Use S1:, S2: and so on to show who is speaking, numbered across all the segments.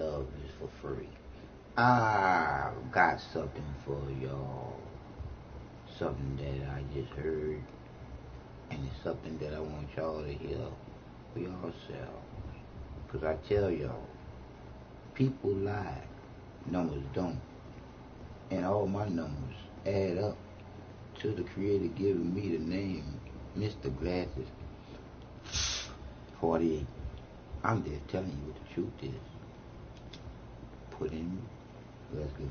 S1: love is for free. I got something for y'all. Something that I just heard. And it's something that I want y'all to hear for yourselves. Because I tell y'all, people lie. Numbers don't. And all my numbers add up to the Creator giving me the name Mr. Glasses 48. I'm just telling you what the truth is. Put in me. Let's go.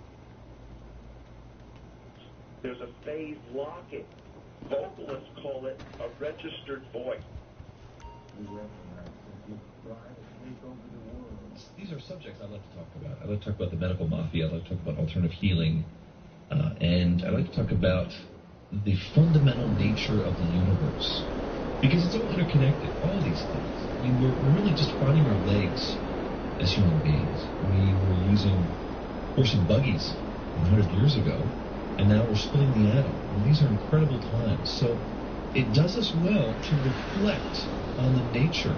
S2: There's a phase locking. Vocalists call it a registered voice.
S3: These are subjects I love to talk about. I like to talk about the medical mafia. I like to talk about alternative healing. And I like to talk about the fundamental nature of the universe. Because it's all interconnected, all these things. I mean, we're really just finding our legs as human beings. We were using horse and buggies 100 years ago, and now we're splitting the atom. And these are incredible times. So it does us well to reflect on the nature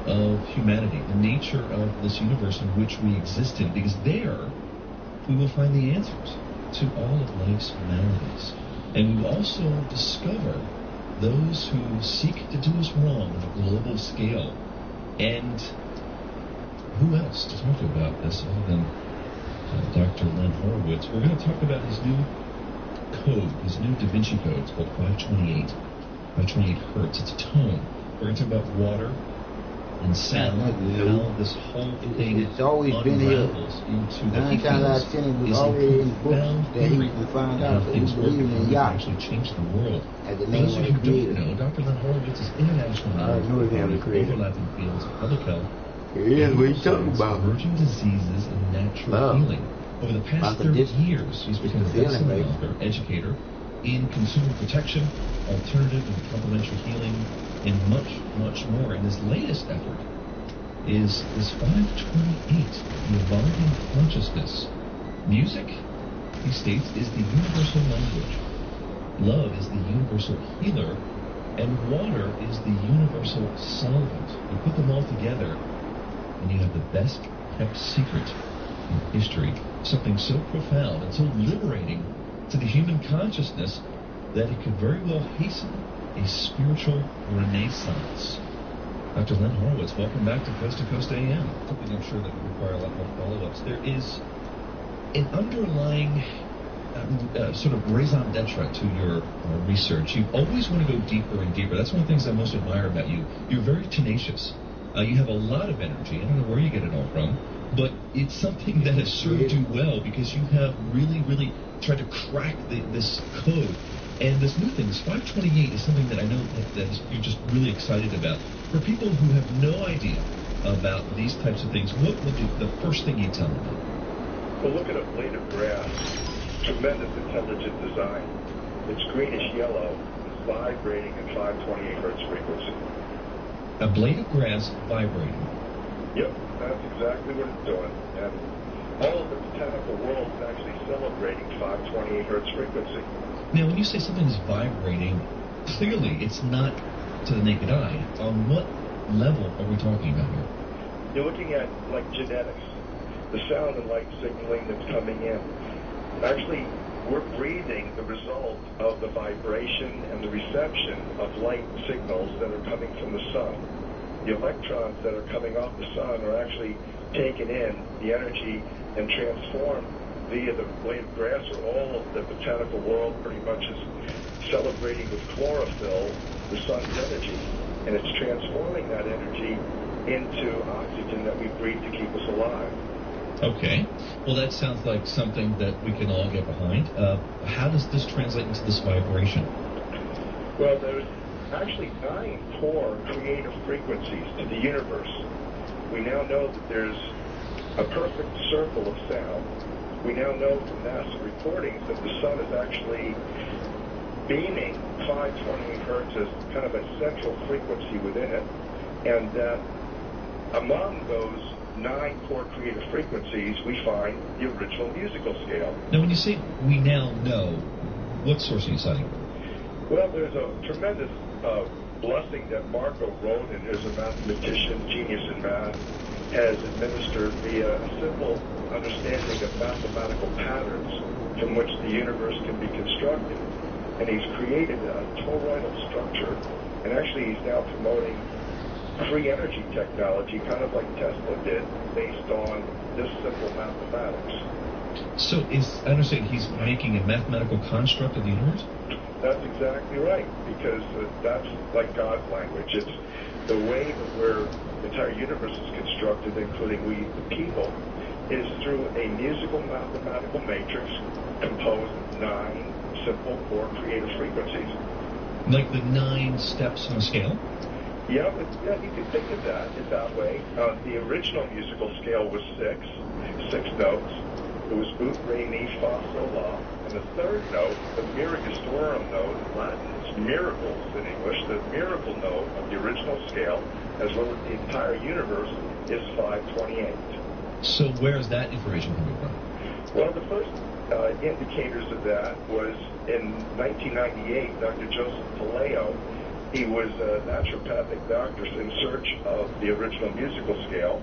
S3: of humanity, the nature of this universe in which we exist in, because there we will find the answers to all of life's maladies. And we will also discover those who seek to do us wrong on a global scale. And who else to talk about this other than Dr. Len Horowitz? We're going to talk about his new code, his new Da Vinci Code. It's called 528 hertz. It's a tone. We're going to talk about water and sound, how this whole thing
S1: it's always been here.
S3: Into what he
S1: 9 times out of
S3: feels
S1: 10 it was
S3: is
S1: already in the book
S3: profound
S1: that he
S3: theory
S1: can find
S3: of
S1: out
S3: how
S1: that he
S3: things work
S1: believed
S3: and
S1: in
S3: how
S1: Yah
S3: we can actually change the world.
S1: at the
S3: For
S1: name
S3: those
S1: of
S3: of
S1: the
S3: you who
S1: Creator.
S3: don't know, Dr. Len Horowitz is international knowledge
S1: know him, the Creator.
S3: overlapping fields of public health,
S1: Yeah, what you talking
S3: science,
S1: about?
S3: emerging diseases, and natural
S1: Love.
S3: healing. Over the past 30 years, he's become a
S1: the feeling,
S3: best-selling
S1: baby.
S3: author, educator in consumer protection, alternative and complementary healing, and much, much more. And his latest effort is 528, the evolving consciousness. Music, he states, is the universal language. Love is the universal healer, and water is the universal solvent. You put them all together, and you have the best kept secret in history. Something so profound and so liberating to the human consciousness that it could very well hasten a spiritual renaissance. Dr. Len Horowitz, welcome back to Coast AM. Something I'm sure that would require a lot more follow-ups. There is an underlying sort of raison d'etre to your research. You always want to go deeper and deeper. That's one of the things I most admire about you. You're very tenacious. You have a lot of energy. I don't know where you get it all from, but it's something that has served you well because you have really, really tried to crack this code. And this new thing, this 528, is something that I know that you're just really excited about. For people who have no idea about these types of things, what would be the first thing you tell them?
S2: Well, look at a blade of grass. Tremendous intelligent design. It's greenish yellow. It's vibrating at 528 hertz frequency.
S3: A blade of grass vibrating.
S2: Yep, that's exactly what it's doing. And all of the botanical world is actually celebrating 528 hertz frequency.
S3: Now, when you say something's vibrating, clearly it's not to the naked eye. On what level are we talking about here?
S2: You're looking at, like, genetics, the sound and light signaling that's coming in. Actually, we're breathing the result of the vibration and the reception of light signals that are coming from the sun. The electrons that are coming off the sun are actually taken in the energy and transformed via the blade of grass, or all of the botanical world pretty much is celebrating with chlorophyll the sun's energy. And it's transforming that energy into oxygen that we breathe to keep us alive.
S3: Okay. Well, that sounds like something that we can all get behind. How does this translate into this vibration?
S2: Well, there's actually 9 core creative frequencies to the universe. We now know that there's a perfect circle of sound. We now know from NASA recordings that the sun is actually beaming 528 hertz as kind of a central frequency within it, and that among those 9 core creative frequencies, we find the original musical scale.
S3: Now, when you say we now know, what source are you citing?
S2: Well, there's a tremendous blessing that Marco wrote, and there's a mathematician, genius in math, has administered via a simple understanding of mathematical patterns from which the universe can be constructed. And he's created a toroidal structure, and actually he's now promoting free energy technology, kind of like Tesla did, based on this simple mathematics.
S3: So I understand he's making a mathematical construct of the universe?
S2: That's exactly right, because that's like God's language. It's the way that the entire universe is constructed, including we, the people, is through a musical mathematical matrix composed of 9 simple core creative frequencies.
S3: Like the 9 steps on a scale?
S2: Yeah, you can think of that way. The original musical scale was 6 notes. It was ut, re, mi, fa, sol, la. And the third note, the miraculorum note in Latin, it's miracles in English, the miracle note of the original scale, as well as the entire universe, is 528.
S3: So where is that information coming from?
S2: Well, the first indicators of that was in 1998, Dr. Joseph Paleo. He was a naturopathic doctor in search of the original musical scale,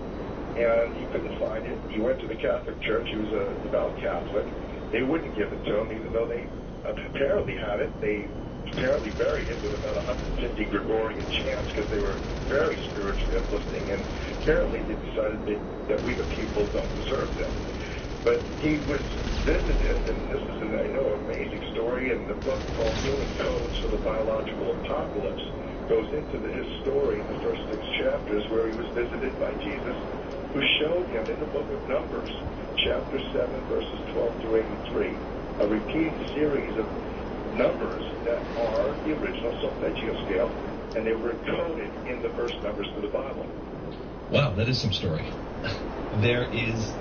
S2: and he couldn't find it. He went to the Catholic Church. He was a devout Catholic. They wouldn't give it to him, even though they apparently had it. They apparently buried it with about 150 Gregorian chants because they were very spiritually uplifting, and apparently they decided that we the people don't deserve them. But he was visited, and this is an amazing story, and the book called Human Codes for the Biological Apocalypse goes into his story in the first 6 chapters, where he was visited by Jesus, who showed him in the book of Numbers, chapter 7, verses 12 through 83, a repeating series of numbers that are the original solfeggio scale, and they were encoded in the verse numbers of the Bible.
S3: Wow, that is some story. There is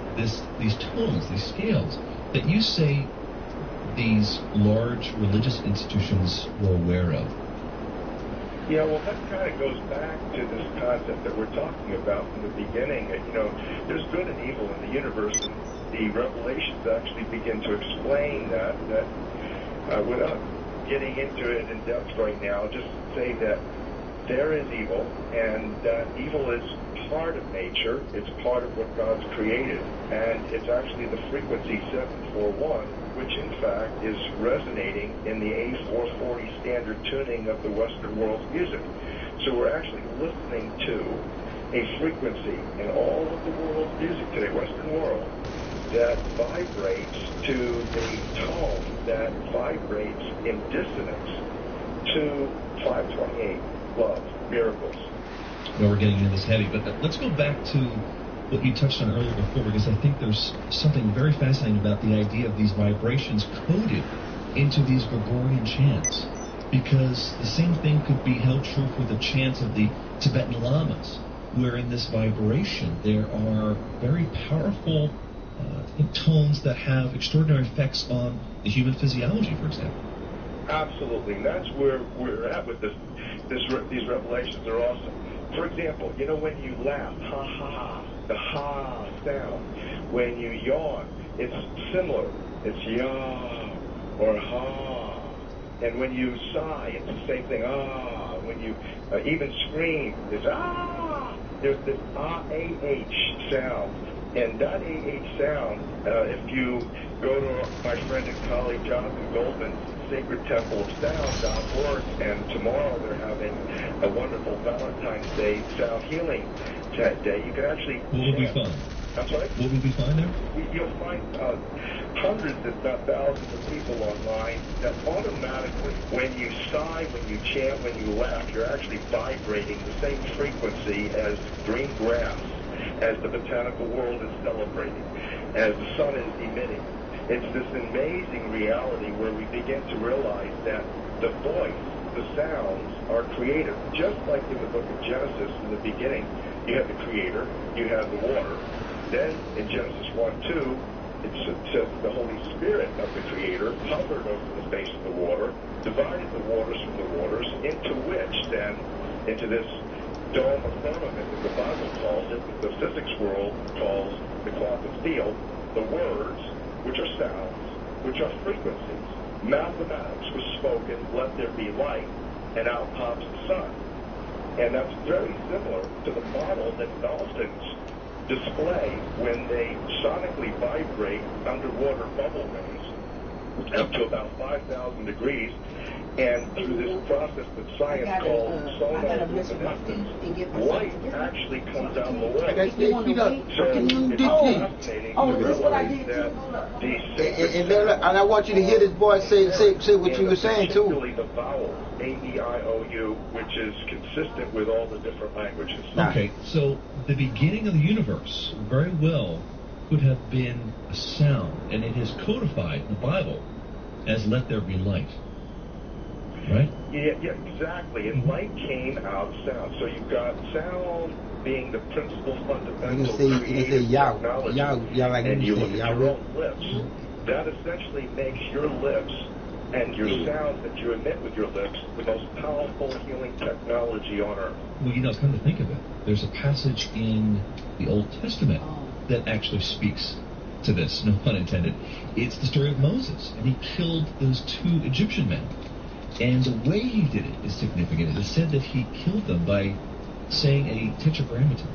S3: these tones, these scales, that you say these large religious institutions were aware of.
S2: Yeah, well, that kind of goes back to this concept that we're talking about from the beginning. There's good and evil in the universe, and the revelations actually begin to explain that without getting into it in depth right now, just say that there is evil, and that evil is part of nature. It's part of what God's created, and it's actually the frequency 741, which in fact is resonating in the A440 standard tuning of the Western world's music. So we're actually listening to a frequency in all of the world's music today, Western world, that vibrates to the tone that vibrates in dissonance to 528, love, miracles.
S3: Well, we're getting into this heavy, but let's go back to what you touched on earlier before, because I think there's something very fascinating about the idea of these vibrations coded into these Gregorian chants, because the same thing could be held true for the chants of the Tibetan lamas, where in this vibration there are very powerful tones that have extraordinary effects on the human physiology, for example.
S2: Absolutely, and that's where we're at with these revelations are awesome. For example, when you laugh, ha ha, the ha sound. When you yawn, it's similar. It's ya or ha. And when you sigh, it's the same thing, ah. When you even scream, it's ah. There's this ah-ah sound. And that AH sound, if you go to my friend and colleague Jonathan Goldman's Sacred Temple of Sound.org, and tomorrow they're having a wonderful Valentine's Day sound healing day, you can actually...
S3: What will we find?
S2: I'm sorry?
S3: What will we find there?
S2: You'll find hundreds, if not thousands, of people online that automatically, when you sigh, when you chant, when you laugh, you're actually vibrating the same frequency as green grass, as the botanical world is celebrating, as the sun is emitting. It's this amazing reality where we begin to realize that the voice, the sounds, are creative. Just like in the book of Genesis, in the beginning, you have the creator, you have the water. Then in Genesis 1:2, it says the Holy Spirit of the creator hovered over the face of the water, divided the waters from the waters, into which then, into this dome of firmament that the Bible calls it, the physics world calls the quantum field, the words, which are sounds, which are frequencies. Mathematics was spoken, let there be light, and out pops the sun. And that's very similar to the model that dolphins display when they sonically vibrate underwater bubble rings up to about 5,000 degrees. And through this process that science calls sonoluminescence, light actually comes out of the way. So it's fascinating to realize that these
S1: and I want you to hear this boy say what you were saying too.
S2: Particularly the vowel A-E-I-O-U, which is consistent with all the different languages.
S3: Okay, so the beginning of the universe very well could have been a sound, and it is codified in the Bible as "Let there be light." Right?
S2: Yeah, exactly. And light came out of sound. So you've got sound being the principal fundamental creative technology, and you look at your own lips. That essentially makes your lips and your sounds that you emit with your lips the most powerful healing technology on earth.
S3: Well, come to think of it, there's a passage in the Old Testament that actually speaks to this, no pun intended. It's the story of Moses, and he killed those 2 Egyptian men. And the way he did it is significant. It is said that he killed them by saying a tetragrammaton,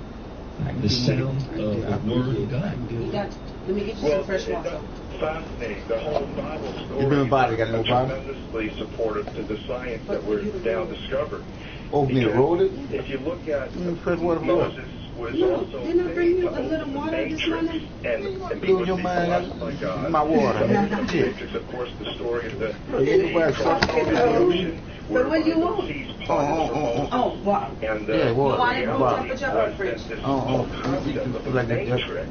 S3: the sound of the word of God.
S4: Let me get you some fresh water.
S2: Fascinating. The whole Bible story is tremendously supportive to the science that we're now discovered. If you look at Moses was also
S4: didn't I bring you a little water this morning?
S2: And because he blessed by God.
S1: My water.
S2: The Matrix, of course, the story of the
S4: ocean. But what do you want?
S2: Oh,
S4: wow.
S2: And
S4: you want it room temperature or fridge?
S2: Like the Matrix.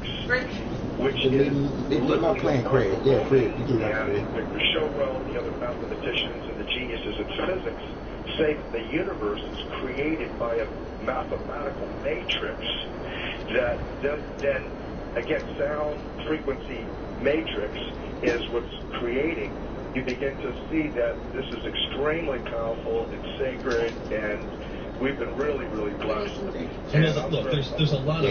S2: Which is
S1: my plane crash. Yeah, fridge.
S2: Victor Showell and the other mathematicians and the geniuses of physics say that the universe is created by a mathematical matrix that then again, sound frequency matrix is what's creating. You begin to see that this is extremely powerful, it's sacred, and we've been really, really blessed.
S3: And look, there's a lot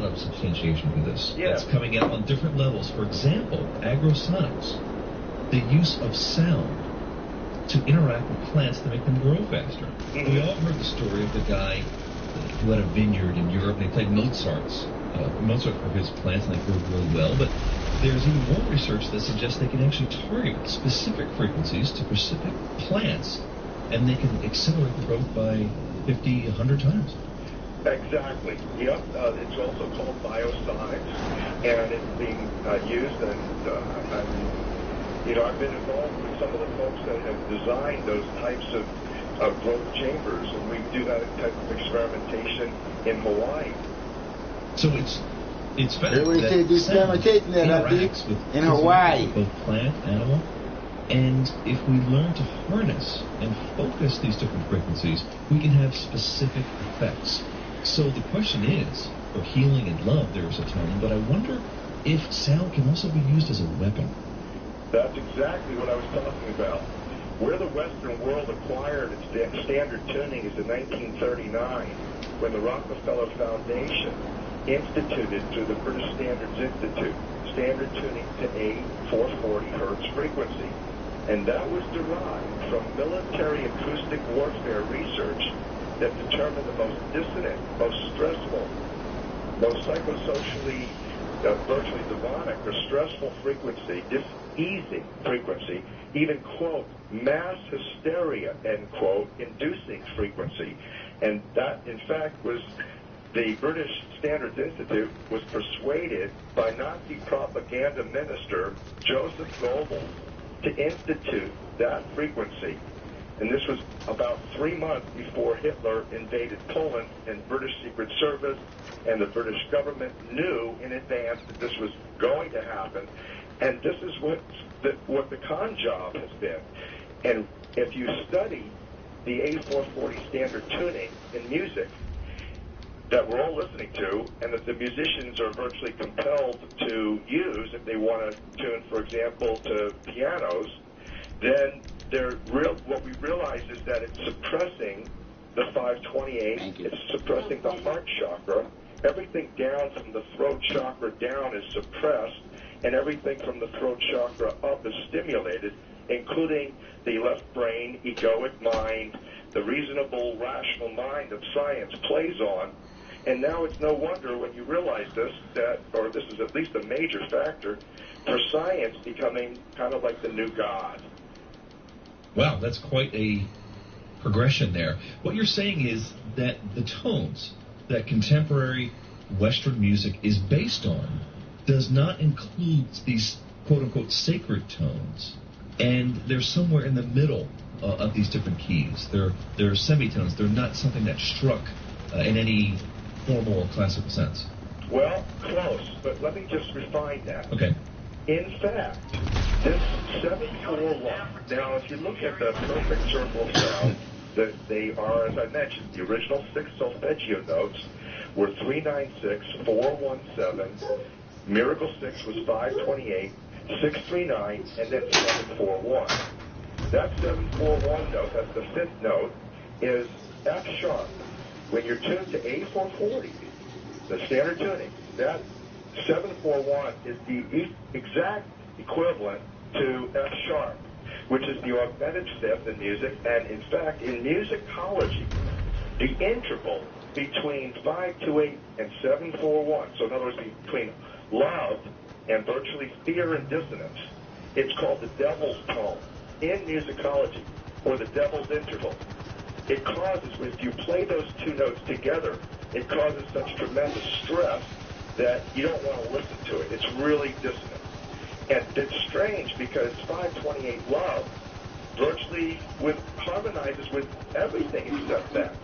S3: of substantiation for this.
S2: Yeah.
S3: That's coming out on different levels. For example, agrosonics, the use of sound to interact with plants to make them grow faster. We all heard the story of the guy who had a vineyard in Europe, and they played Mozart for his plants, and they grew really well. But there's even more research that suggests they can actually target specific frequencies to specific plants, and they can accelerate growth by 50, 100 times.
S2: Exactly. Yep. It's also called biosonics, and it's being used. And I've been involved with some of the folks that have designed those types of growth chambers, and we do that type of experimentation in Hawaii.
S3: So it's found that sound interacts with
S1: in Hawaii,
S3: both plant, animal, and if we learn to harness and focus these different frequencies, we can have specific effects. So the question is, for healing and love, there is a tone, but I wonder if sound can also be used as a weapon.
S2: That's exactly what I was talking about. Where the Western world acquired its standard tuning is in 1939, when the Rockefeller Foundation instituted through the British Standards Institute standard tuning to a 440 hertz frequency. And that was derived from military acoustic warfare research that determined the most dissonant, most stressful, most psychosocially virtually demonic or stressful frequency, diseasing frequency, even, quote, mass hysteria, end quote, inducing frequency. And that, in fact, was the British Standards Institute was persuaded by Nazi propaganda minister Joseph Goebbels to institute that frequency. And this was about 3 months before Hitler invaded Poland, and British Secret Service and the British government knew in advance that this was going to happen. And this is what the con job has been. And if you study the A440 standard tuning in music that we're all listening to, and that the musicians are virtually compelled to use if they want to tune, for example, to pianos, then what we realize is that it's suppressing the 528, it's suppressing the heart chakra. Everything down from the throat chakra down is suppressed, and everything from the throat chakra up is stimulated, including the left brain, egoic mind, the reasonable, rational mind that science plays on. And now it's no wonder when you realize this, or this is at least a major factor, for science becoming kind of like the new God.
S3: Wow, that's quite a progression there. What you're saying is that the tones that contemporary Western music is based on does not include these quote-unquote sacred tones, and they're somewhere in the middle of these different keys. They're semitones. They're not something that struck in any formal or classical sense.
S2: Well, close, but let me just refine that.
S3: Okay.
S2: In fact, this 7/4/1. Now, if you look at the perfect circle of sound, that they are, as I mentioned, the original 6 solfeggio notes were 396, 417. Miracle 6 was 528, 639, and then 7/4/1. That 7/4/1 note, that's the 5th note, is F sharp. When you're tuned to A440, the standard tuning, that 7/4/1 is the exact equivalent to F sharp, which is the augmented 5th in music. And in fact, in musicology, the interval between 528 and 7/4/1, so in other words, between love and virtually fear and dissonance, it's called the devil's tone in musicology, or the devil's interval. It causes, if you play those two notes together, it causes such tremendous stress that you don't want to listen to it. It's really dissonant. And it's strange because 528 love virtually harmonizes with everything except that.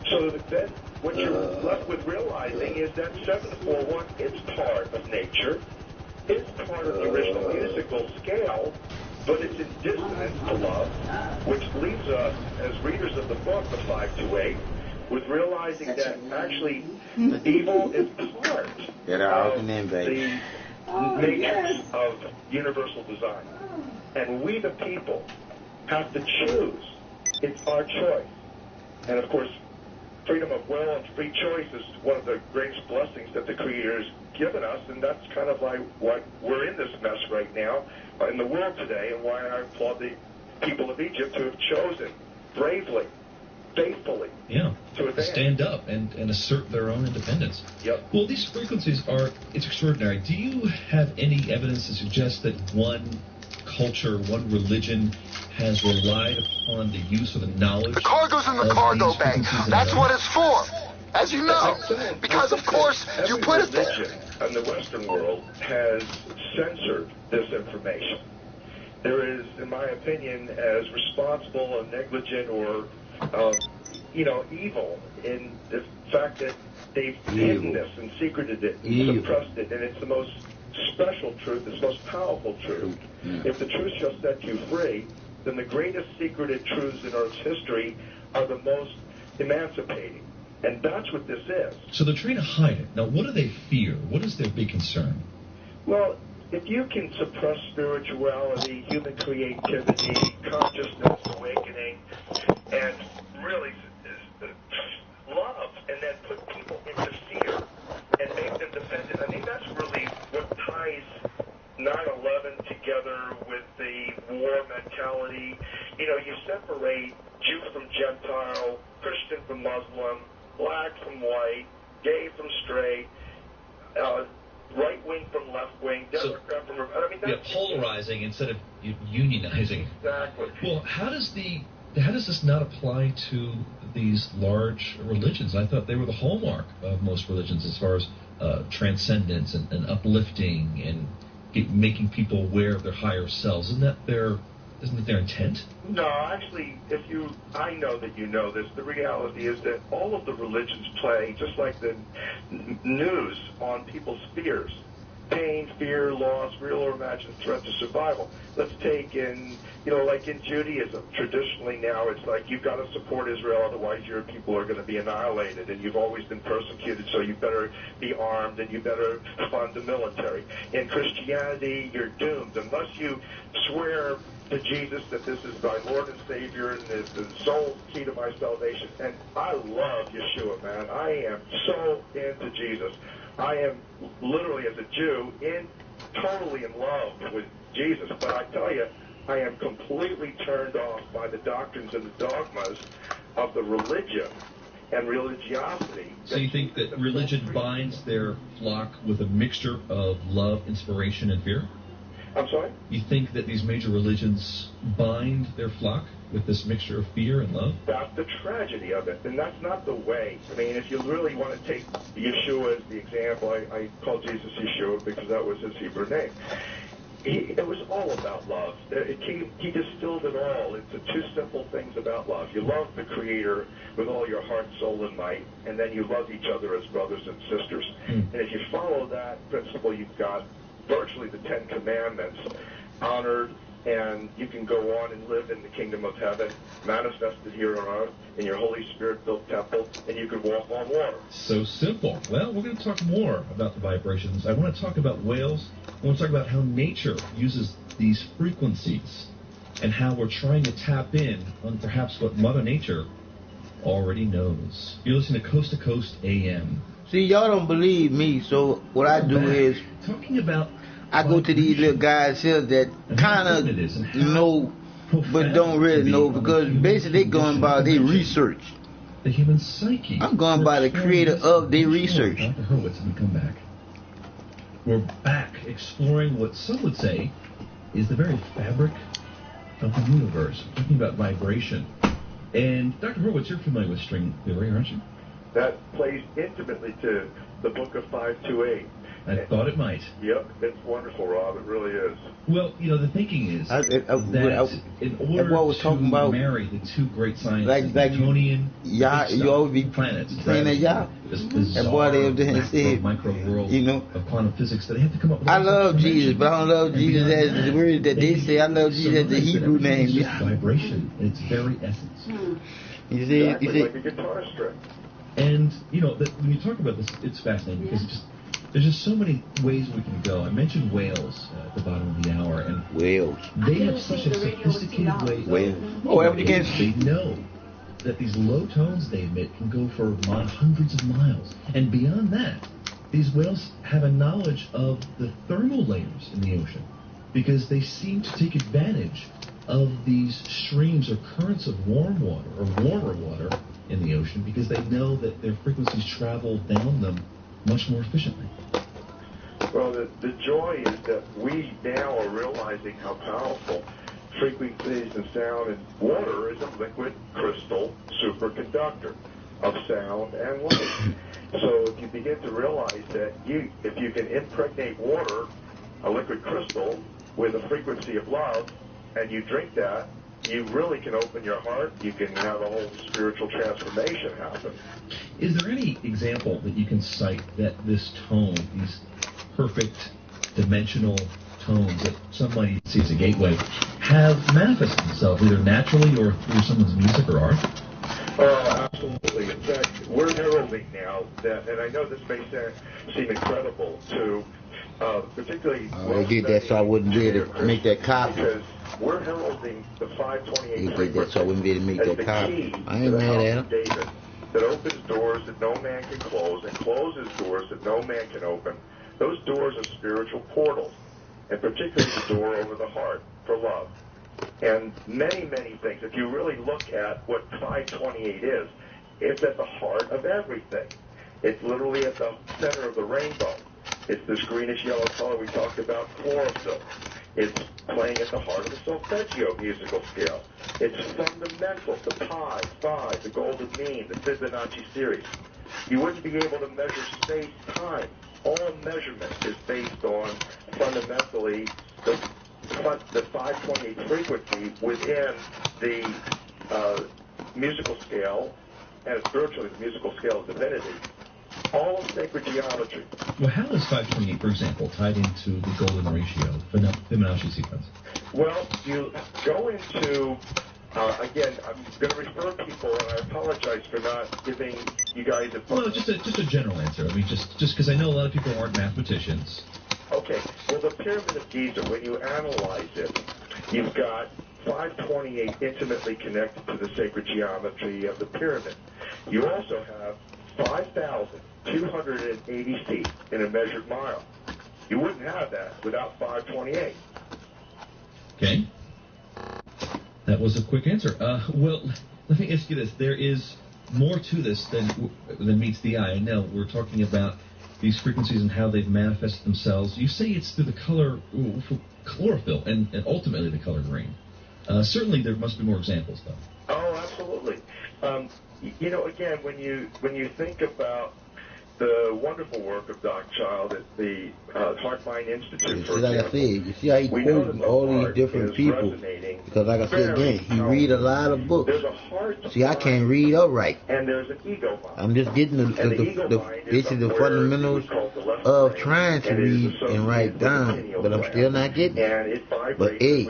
S2: So then what you're left with realizing is that 7/4/1 is part of nature, it's part of the original musical scale, but it's in dissonance to love, which leaves us, as readers of the book, the 528, with realizing that actually evil is part of the matrix of universal design. And we, the people, have to choose. It's our choice. And of course, freedom of will and free choice is one of the greatest blessings that the Creator has given us, and that's kind of why we're in this mess right now in the world today, and why I applaud the people of Egypt who have chosen bravely, faithfully, to advance.
S3: Stand up and assert their own independence.
S2: Yep.
S3: Well, these frequencies it's extraordinary. Do you have any evidence to suggest that one culture, one religion has relied upon the use of the knowledge?
S5: The cargo's in the cargo bay. That's what it's for, as you know, because of course you put it there.
S2: Every religion in the Western world has censored this information. There is, in my opinion, as responsible and negligent or evil in the fact that they've hidden this and secreted it, suppressed it, and it's the most special truth, it's the most powerful truth. If the truth shall set you free, then the greatest secreted truths in Earth's history are the most emancipating. And that's what this is.
S3: So they're trying to hide it. Now, what do they fear? What is their big concern?
S2: Well, if you can suppress spirituality, human creativity, consciousness awakening, and really love, and then put people into fear and make them dependent, I mean, that's really what ties 9/11 together with the war mentality. You separate Jew from Gentile, Christian from Muslim, black from white, gay from straight, right wing from left wing, Democrat from... I mean, that's
S3: polarizing instead of unionizing.
S2: Exactly.
S3: Well, how does this not apply to these large religions? I thought they were the hallmark of most religions as far as transcendence and uplifting and making people aware of their higher selves. Isn't that their intent?
S2: No, actually, I know that you know this. The reality is that all of the religions play, just like the news, on people's fears. Pain, fear, loss, real or imagined threat to survival. Let's take like in Judaism, traditionally now it's like you've got to support Israel, otherwise your people are going to be annihilated, and you've always been persecuted, so you better be armed and you better fund the military. In Christianity, you're doomed unless you swear to Jesus that this is my Lord and Savior and is the sole key to my salvation. And I love Yeshua, man. I am so into Jesus. I am literally, as a Jew, totally in love with Jesus. But I tell you, I am completely turned off by the doctrines and the dogmas of the religion and religiosity.
S3: So you think that religion binds their flock with a mixture of love, inspiration, and fear?
S2: I'm sorry?
S3: You think that these major religions bind their flock with this mixture of fear and love?
S2: That's the tragedy of it, and that's not the way. I mean, if you really want to take Yeshua as the example, I call Jesus Yeshua because that was his Hebrew name. It was all about love. He distilled it all into two simple things about love. You love the Creator with all your heart, soul, and might, and then you love each other as brothers and sisters. And if you follow that principle, you've got virtually the Ten Commandments honored, and you can go on and live in the kingdom of heaven, manifested here on earth in your Holy Spirit-built temple, and you can walk on water.
S3: So simple. Well, we're going to talk more about the vibrations. I want to talk about whales. I want to talk about how nature uses these frequencies and how we're trying to tap in on perhaps what Mother Nature already knows. You're listening to Coast AM.
S1: See, y'all don't believe me, so what I do is
S3: talking about
S1: I go to these little guys here that kind of know, but don't really know, because basically they're going by their research.
S3: The human psyche.
S1: I'm going by the creator of their research.
S3: Dr. Hurwitz, when we come back, we're back exploring what some would say is the very fabric of the universe. We're talking about vibration. And Dr. Hurwitz, you're familiar with string theory, aren't you?
S2: That plays intimately to the book of 528.
S3: I thought it might.
S2: Yep, it's wonderful, Rob. It really is.
S3: Well, you know, the thinking is that in order to marry the two great sciences,
S1: like
S3: Newtonian,
S1: you always be
S3: planets,
S1: saying that y'all.
S3: That
S1: boy they up there and said,
S3: micro world,
S1: you know,
S3: of quantum physics, that they have to come up with.
S1: I love Jesus, but I don't love Jesus as the word that they say. I love Jesus as the Hebrew name.
S3: It's just vibration in its very essence.
S1: You see,
S2: exactly, like a guitar string.
S3: And you know, when you talk about this, it's fascinating because there's just so many ways we can go. I mentioned whales at the bottom of the hour, and
S1: whales.
S3: They have such a sophisticated way. They know that these low tones they emit can go for hundreds of miles, and beyond that, these whales have a knowledge of the thermal layers in the ocean because they seem to take advantage of these streams or currents of warm water or warmer water in the ocean because they know that their frequencies travel down them much more efficiently.
S2: Well, the joy is that we now are realizing how powerful frequencies and sound, and water is a liquid crystal superconductor of sound and light. So if you begin to realize that if you can impregnate water, a liquid crystal, with a frequency of love, and you drink that, you really can open your heart. You can have a whole spiritual transformation happen.
S3: Is there any example that you can cite that this tone, these perfect dimensional tones that somebody sees a gateway, have manifested themselves either naturally or through someone's music or art?
S2: Oh, absolutely. In fact, we're heralding now that, and I know this may seem incredible to particularly...
S1: they did that so I wouldn't be able to make that copy.
S2: Because we're heralding the 528
S1: they did that so I wouldn't be able to make that copy. I ain't mad at him.
S2: David, that opens doors that no man can close and closes doors that no man can open. Those doors are spiritual portals, and particularly the door over the heart for love. And many, many things. If you really look at what 528 is, it's at the heart of everything. It's literally at the center of the rainbow. It's this greenish-yellow color we talked about, chlorophyll. It's playing at the heart of the solfeggio musical scale. It's fundamental to pi, phi, the golden mean, the Fibonacci series. You wouldn't be able to measure space-time. All measurement is based on fundamentally the 528 frequency within the musical scale, and spiritually the musical scale of divinity. All of sacred geometry.
S3: Well, how is 528, for example, tied into the golden ratio, Fibonacci sequence?
S2: Well, you go into, again, I'm going to refer people, and I apologize for not giving you guys a...
S3: Well, just a general answer. I mean, just because I know a lot of people aren't mathematicians.
S2: Okay. Well, the Pyramid of Giza, when you analyze it, you've got 528 intimately connected to the sacred geometry of the pyramid. You also have 5,280 feet in a measured mile. You wouldn't have that without 528.
S3: Okay. That was a quick answer. Well, let me ask you this. There is more to this than meets the eye. I know we're talking about these frequencies and how they've manifested themselves. You say it's through the color chlorophyll and ultimately the color green. Certainly there must be more examples, though.
S2: Oh, absolutely. You know, again, when you think about the wonderful work of Doc Child at the Heart Mind Institute, for
S1: like
S2: example,
S1: I said, you see how he quotes all these different people? Because like I said again, he read a lot of books.
S2: There's a heart
S1: See, I can't read upright.
S2: and there's an ego mind.
S1: I'm just getting the fundamentals of trying to read and write down, but I'm still not getting it. But hey,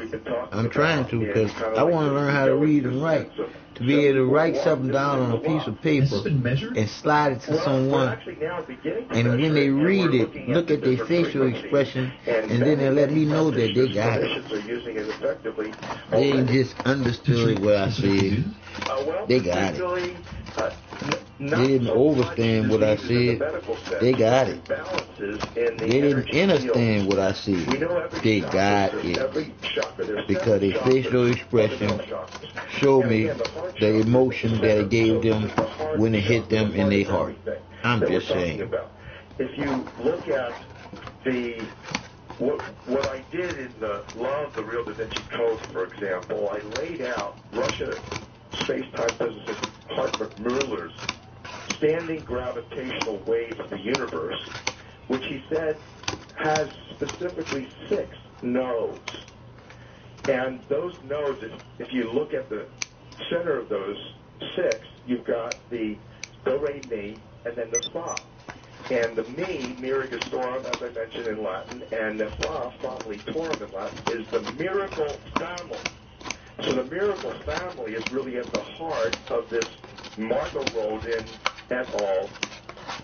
S1: I'm trying to, because I want to learn how to read and write. To be able to write something down on a piece of paper and slide it to someone, and when they read it, look at their facial expression, and then they let me know that they got it. They ain't just understood what I said. They got it. They didn't understand what I said. They got it. They didn't understand what I said. They got it. Because their facial expression showed me the emotion that it gave them when it hit them in their heart. I'm just saying.
S2: If you look at what I did in the LovE, the Real Da Vinci Code, for example, I laid out Russian space-time physicist Hartmut Müller's standing gravitational wave of the universe, which he said has specifically 6 nodes. And those nodes, if you look at the center of those 6, you've got the do, re, mi, and then the fa. And the mi, mira gestorum, as I mentioned in Latin, and the fa, family torum in Latin, is the miracle family. So the miracle family is really at the heart of this Margot Rodin et al.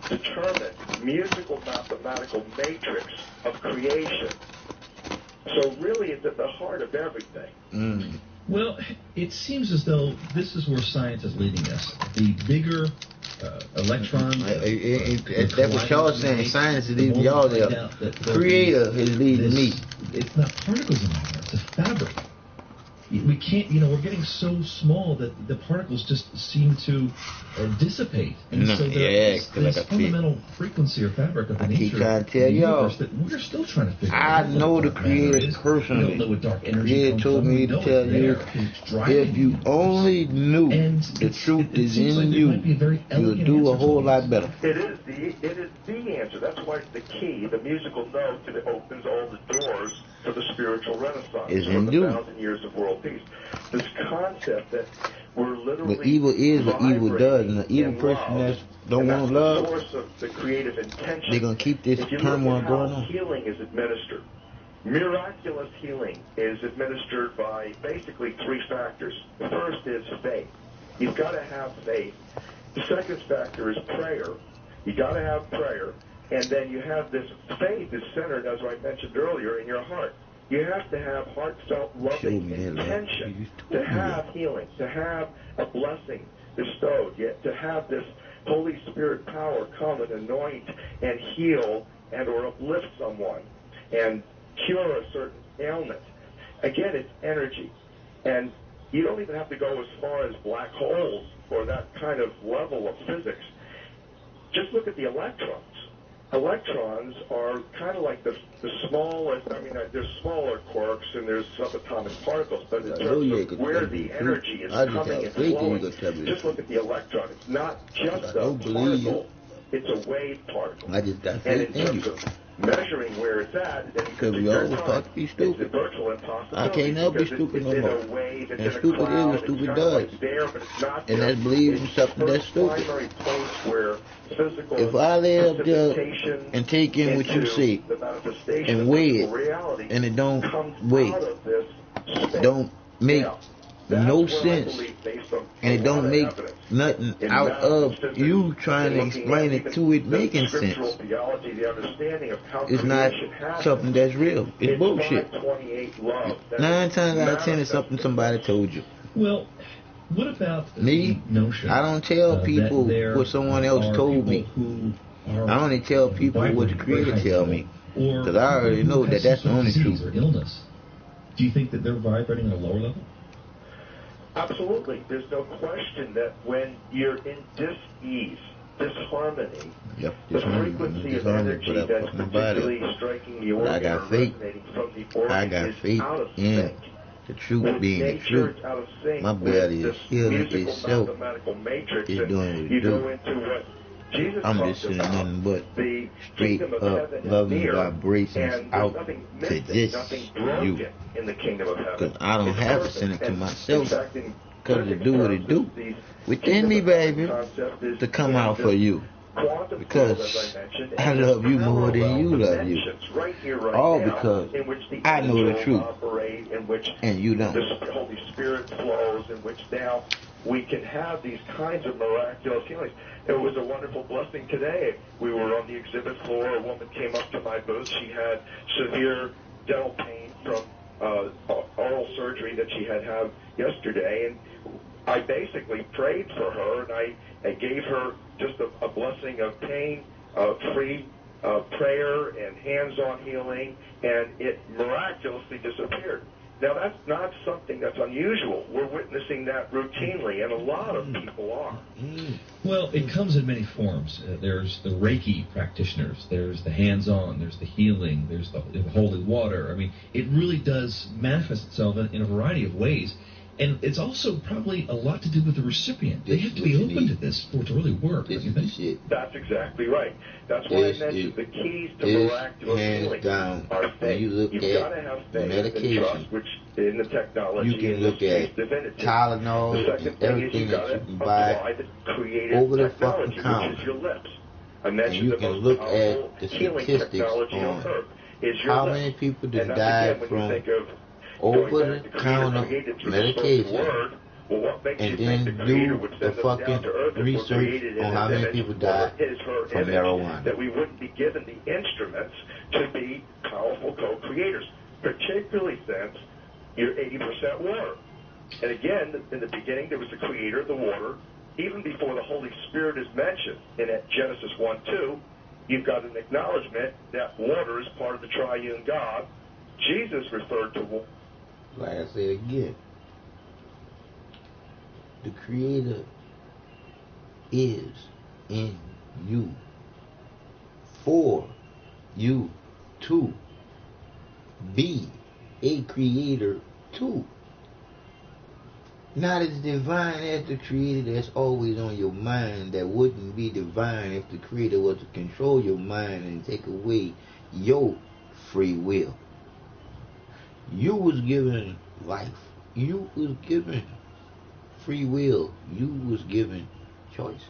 S2: Determined musical mathematical matrix of creation. So really it's at the heart of everything.
S3: Mm. Well, it seems as though this is where science is leading us. The bigger electrons...
S1: That's what y'all saying. Science is leading y'all there. The Creator is leading me.
S3: It's not particles anymore. It's a fabric. We can't, we're getting so small that the particles just seem to dissipate. And so there's fundamental frequency or fabric of the nature of the universe that we're still trying to figure out.
S1: I know the Creator personally.
S3: We don't know what dark energy comes
S1: told me to tell you, if you only knew the truth is in you, you'll do a whole lot better.
S2: It is the answer. That's why the key, the musical note that opens all the doors for the spiritual renaissance,
S1: is
S2: for
S1: in
S2: the
S1: you.
S2: 1,000 years of world peace. This concept that we're literally
S1: but evil is what evil does, and the evil person that don't want love,
S2: the source of the creative intention.
S1: They're gonna keep this turmoil going on.
S2: Healing is administered. Miraculous healing is administered by basically 3 factors. The first is faith. You've got to have faith. The second factor is prayer. You got to have prayer. And then you have this faith is centered, as I mentioned earlier, in your heart. You have to have heartfelt, loving intention to have healing, to have a blessing bestowed, yet to have this Holy Spirit power come and anoint and heal and or uplift someone and cure a certain ailment. Again, it's energy. And you don't even have to go as far as black holes or that kind of level of physics. Just look at the electrons. Electrons are kind of like the smallest, there's smaller quarks and there's subatomic particles, but in terms of where the energy is coming and flowing, just look at the electron. It's not just a particle, it's a wave particle.
S1: I just got
S2: and in terms of measuring where it's at, then
S1: because we always thought to be stupid.
S2: It's a virtual impossibility.
S1: I can't help be stupid no more. And stupid is what stupid does. And that's believing something that's stupid. If I lay up there and take in what you see and weigh it, and it don't weigh, don't make no sense, and it don't make nothing out of you trying to explain it to it making sense. It's not something that's real. It's bullshit. 9 times out of 10 it's something somebody told you.
S3: Well, what about
S1: me? I don't tell people what someone else told me. I only tell people what the Creator tell me, because I already know that that's the only truth.
S3: Do you think that they're vibrating at a lower level?
S2: Absolutely. There's no question that when you're in dis-ease, disharmony,
S1: Yep,
S2: the frequency of energy that's particularly striking the organ or resonating from the organ is out of sync.
S1: The truth
S2: With
S1: being the
S2: nature,
S1: truth.
S2: it's out of sync.
S1: My body is healing
S2: musical
S1: itself.
S2: mathematical matrix,
S1: It's
S2: and
S1: doing what it
S2: you
S1: do.
S2: go into what Jesus
S1: I'm
S2: talked
S1: just seeing
S2: about,
S1: nothing but
S2: the
S1: straight
S2: kingdom of
S1: up
S2: heaven is
S1: loving
S2: near,
S1: vibrations
S2: and
S1: out
S2: there's nothing
S1: to
S2: missing,
S1: this
S2: nothing
S1: you.
S2: broken in the kingdom of heaven.
S1: Because I don't
S2: It's
S1: have to
S2: perfect.
S1: send it to
S2: And
S1: myself.
S2: in fact, in
S1: Because it do what it
S2: terms,
S1: do.
S2: these
S1: Within me,
S2: kingdom of heaven
S1: baby.
S2: concept is
S1: To come
S2: in
S1: out
S2: this
S1: for you.
S2: quantum
S1: Because
S2: field, as I mentioned,
S1: I
S2: and
S1: love
S2: this
S1: you more than you
S2: parallel
S1: love you.
S2: dimensions right here, right
S1: All
S2: now,
S1: because
S2: in which the
S1: I know the
S2: angels
S1: truth.
S2: operate, in which
S1: And you don't.
S2: the Holy Spirit flows, in which now we can have these kinds of miraculous healings. It was a wonderful blessing today. We were on the exhibit floor. A woman came up to my booth. She had severe dental pain from oral surgery that she had yesterday, and I basically prayed for her, and I gave her just a blessing of pain-free prayer and hands-on healing, and it miraculously disappeared. Now, that's not something that's unusual. We're witnessing that routinely, and a lot of people are.
S3: Well, it comes in many forms. There's the Reiki practitioners, there's the hands-on, there's the healing, there's the holy water. I mean, it really does manifest itself in a variety of ways. And it's also probably a lot to do with the recipient. They have to be open to this for it to really work.
S1: This is the shit.
S2: That's exactly right. That's why I mentioned the keys to miraculous healing are faith. You've got to have faith and trust, which in the technology,
S1: you can
S2: in
S1: look
S2: this
S1: at
S2: case, divinity.
S1: Tylenol
S2: The second
S1: and
S2: thing is
S1: everything
S2: you've got
S1: that you
S2: to
S1: can
S2: apply
S1: buy
S2: the creative
S1: over the
S2: technology,
S1: fucking counter.
S2: which is your lips. I
S1: And
S2: mentioned
S1: you
S2: the
S1: can
S2: most
S1: look
S2: powerful
S1: at the
S2: healing
S1: statistics
S2: technology on
S1: on
S2: earth is your
S1: how
S2: lips.
S1: many people that
S2: And that's
S1: died
S2: again, when you
S1: from
S2: think of
S1: over-the-counter medication,
S2: well, what makes
S1: and
S2: you think
S1: then
S2: the Creator
S1: do
S2: would
S1: the
S2: send us down
S1: fucking
S2: to earth if we're
S1: research
S2: created in
S1: on
S2: His
S1: how many
S2: image,
S1: people
S2: or
S1: died
S2: His, her
S1: from
S2: image,
S1: marijuana.
S2: that we wouldn't be given the instruments to be powerful co-creators, particularly since you're 80% water. And again, in the beginning, there was the Creator of the water. Even before the Holy Spirit is mentioned in Genesis 1:2, you've got an acknowledgement that water is part of the triune God. Jesus referred to water.
S1: Like I said again, the Creator is in you, for you to be a creator too. Not as divine as the Creator that's always on your mind, that wouldn't be divine if the Creator was to control your mind and take away your free will. You was given life. You was given free will. You was given choices.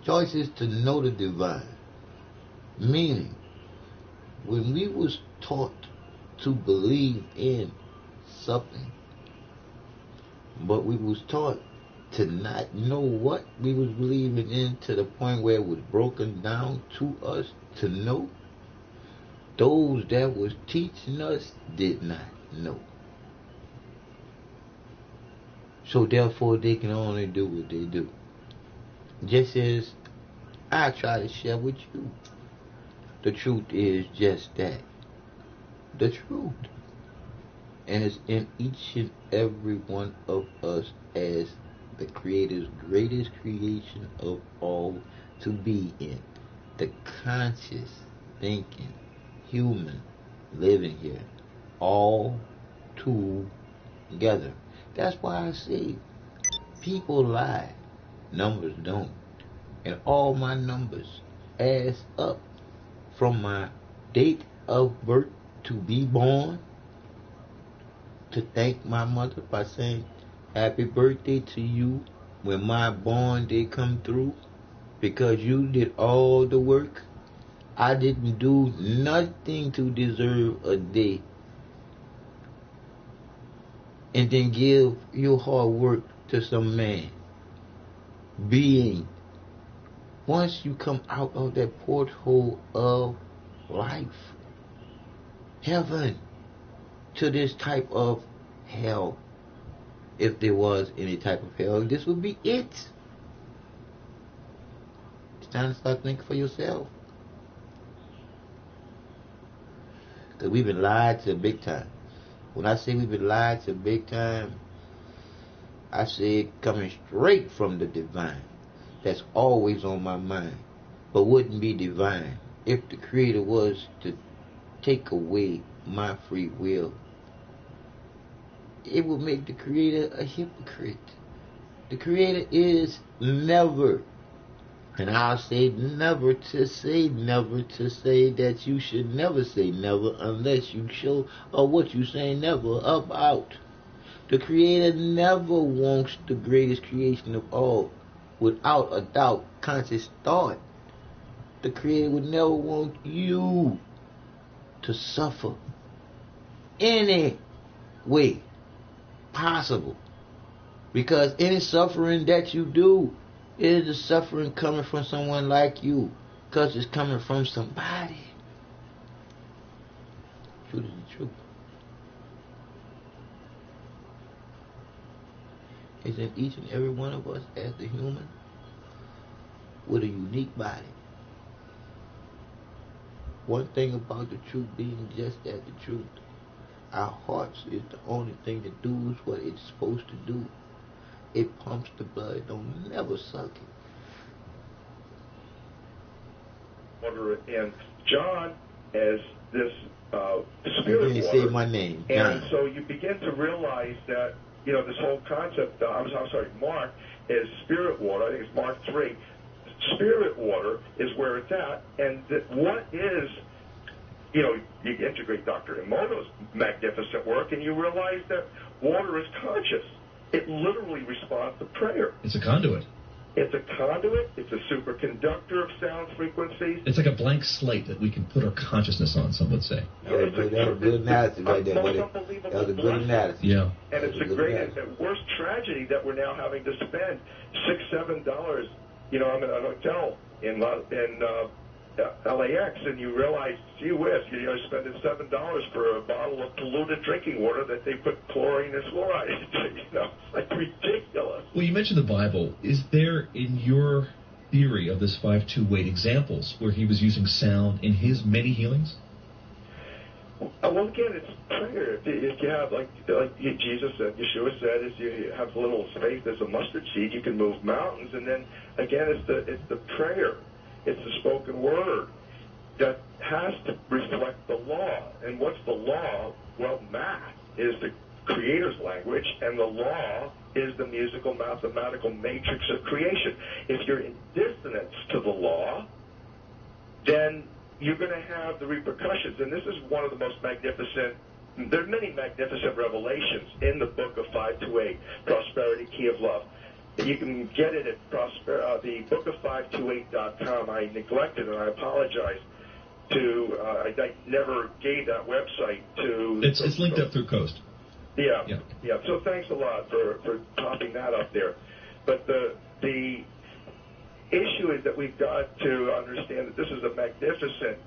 S1: Choices to know the divine. Meaning, when we was taught to believe in something, but we was taught to not know what we was believing in, to the point where it was broken down to us to know, those that was teaching us did not know. So therefore they can only do what they do. Just as I try to share with you. The truth is just that. The truth. And it's in each and every one of us as the Creator's greatest creation of all to be in. The conscious, thinking, human, living here. All together. That's why I say people lie. Numbers don't. And all my numbers adds up. From my date of birth to be born, to thank my mother by saying happy birthday to you when my born day come through, because you did all the work. I didn't do nothing to deserve a day. And then give your hard work to some man, being. Once you come out of that porthole of life, heaven, to this type of hell, if there was any type of hell, this would be it. It's time to start thinking for yourself. Because we've been lied to big time. When I say we've been lied to big time, I say it coming straight from the divine. That's always on my mind. But wouldn't be divine if the Creator was to take away my free will. It would make the Creator a hypocrite. The Creator is never, and I'll say never to say that you should never say never unless you show what you say never about. The Creator never wants the greatest creation of all, without a doubt, conscious thought. The Creator would never want you to suffer any way possible. Because any suffering that you do is the suffering coming from someone like you. Because it's coming from somebody. Truth is the truth. Isn't each and every one of us as the human with a unique body? One thing about the truth being just as the truth, our hearts is the only thing that does what it's supposed to do. It pumps the blood, don't never suck it.
S2: And John as this spirit water.
S1: Say my name, John.
S2: And so you begin to realize that, you know, this whole concept, Mark is spirit water. I think it's Mark 3. Spirit water is where it's at. And what is, you know, you integrate Dr. Emoto's magnificent work, and you realize that water is conscious. It literally responds to prayer.
S3: It's a conduit.
S2: It's a conduit. It's a superconductor of sound frequencies.
S3: It's like a blank slate that we can put our consciousness on, some would say.
S1: That was a good analysis right there, buddy. That was a good analysis.
S3: Yeah.
S2: And it's the greatest and worst tragedy that we're now having to spend $6, $7. You know, I'm in a hotel in LAX, and you realize, gee whiz, you're spending $7 for a bottle of polluted drinking water that they put chlorine and fluoride into. You know, it's like ridiculous.
S3: Well, you mentioned the Bible. Is there, in your theory of this 5-2 weight, examples where he was using sound in his many healings?
S2: Well, again, it's prayer. If you have, like Jesus said, Yeshua said, if you have little faith as a mustard seed, you can move mountains. And then, again, it's the prayer. It's the spoken word that has to reflect the law. And what's the law? Well, math is the Creator's language, and the law is the musical, mathematical matrix of creation. If you're in dissonance to the law, then you're going to have the repercussions. And this is one of the most magnificent, there are many magnificent revelations in the book of 5-8, Prosperity, Key of Love. You can get it at the book528.com. I neglected and I apologize to, I never gave that website to...
S3: It's linked up through Coast.
S2: Yeah. So thanks a lot for popping that up there. But the issue is that we've got to understand that this is a magnificent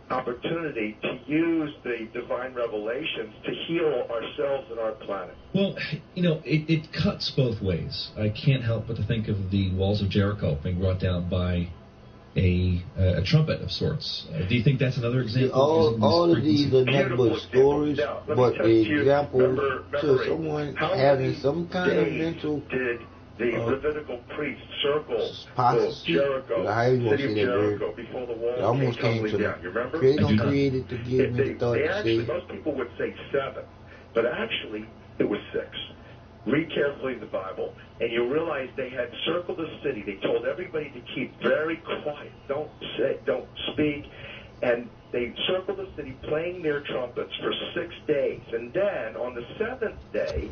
S2: opportunity to use the divine revelations to heal ourselves and our planet.
S3: Well, you know, it cuts both ways. I can't help but to think of the walls of Jericho being brought down by a trumpet of sorts. Do you think that's another example?
S1: All of these are not but stories, but the example to someone having some kind of mental...
S2: The Levitical priest circle
S1: Jericho,
S2: city of Jericho, before the wall
S1: almost came
S2: tumbling
S1: to
S2: down. You remember?
S1: Creator created to give me the thought to say.
S2: Most people would say 7, but actually it was 6. Read carefully the Bible, and you'll realize they had circled the city. They told everybody to keep very quiet, don't speak, and they circled the city playing their trumpets for 6 days. And then on the 7th day,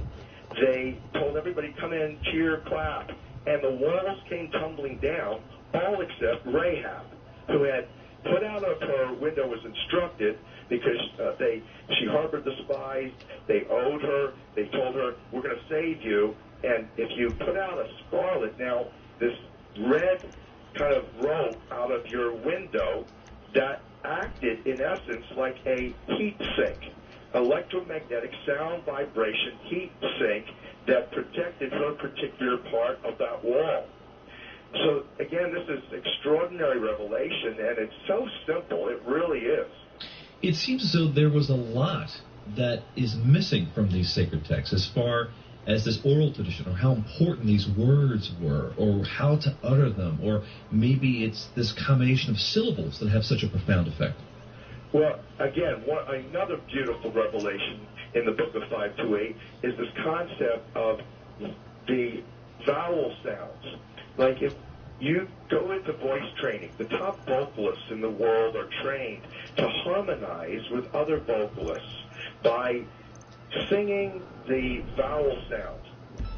S2: they told everybody, come in, cheer, clap. And the walls came tumbling down, all except Rahab, who had put out of her window, was instructed, because she harbored the spies. They owed her. They told her, we're going to save you. And if you put out a scarlet, now this red kind of rope out of your window, that acted, in essence, like a heat sink. Electromagnetic sound vibration heat sink that protected her particular part of that wall. So, again, this is extraordinary revelation, and it's so simple. It really is.
S3: It seems as though there was a lot that is missing from these sacred texts as far as this oral tradition, or how important these words were, or how to utter them, or maybe it's this combination of syllables that have such a profound effect.
S2: Well, again, another beautiful revelation in the book of 528 is this concept of the vowel sounds. Like if you go into voice training, the top vocalists in the world are trained to harmonize with other vocalists by singing the vowel sounds.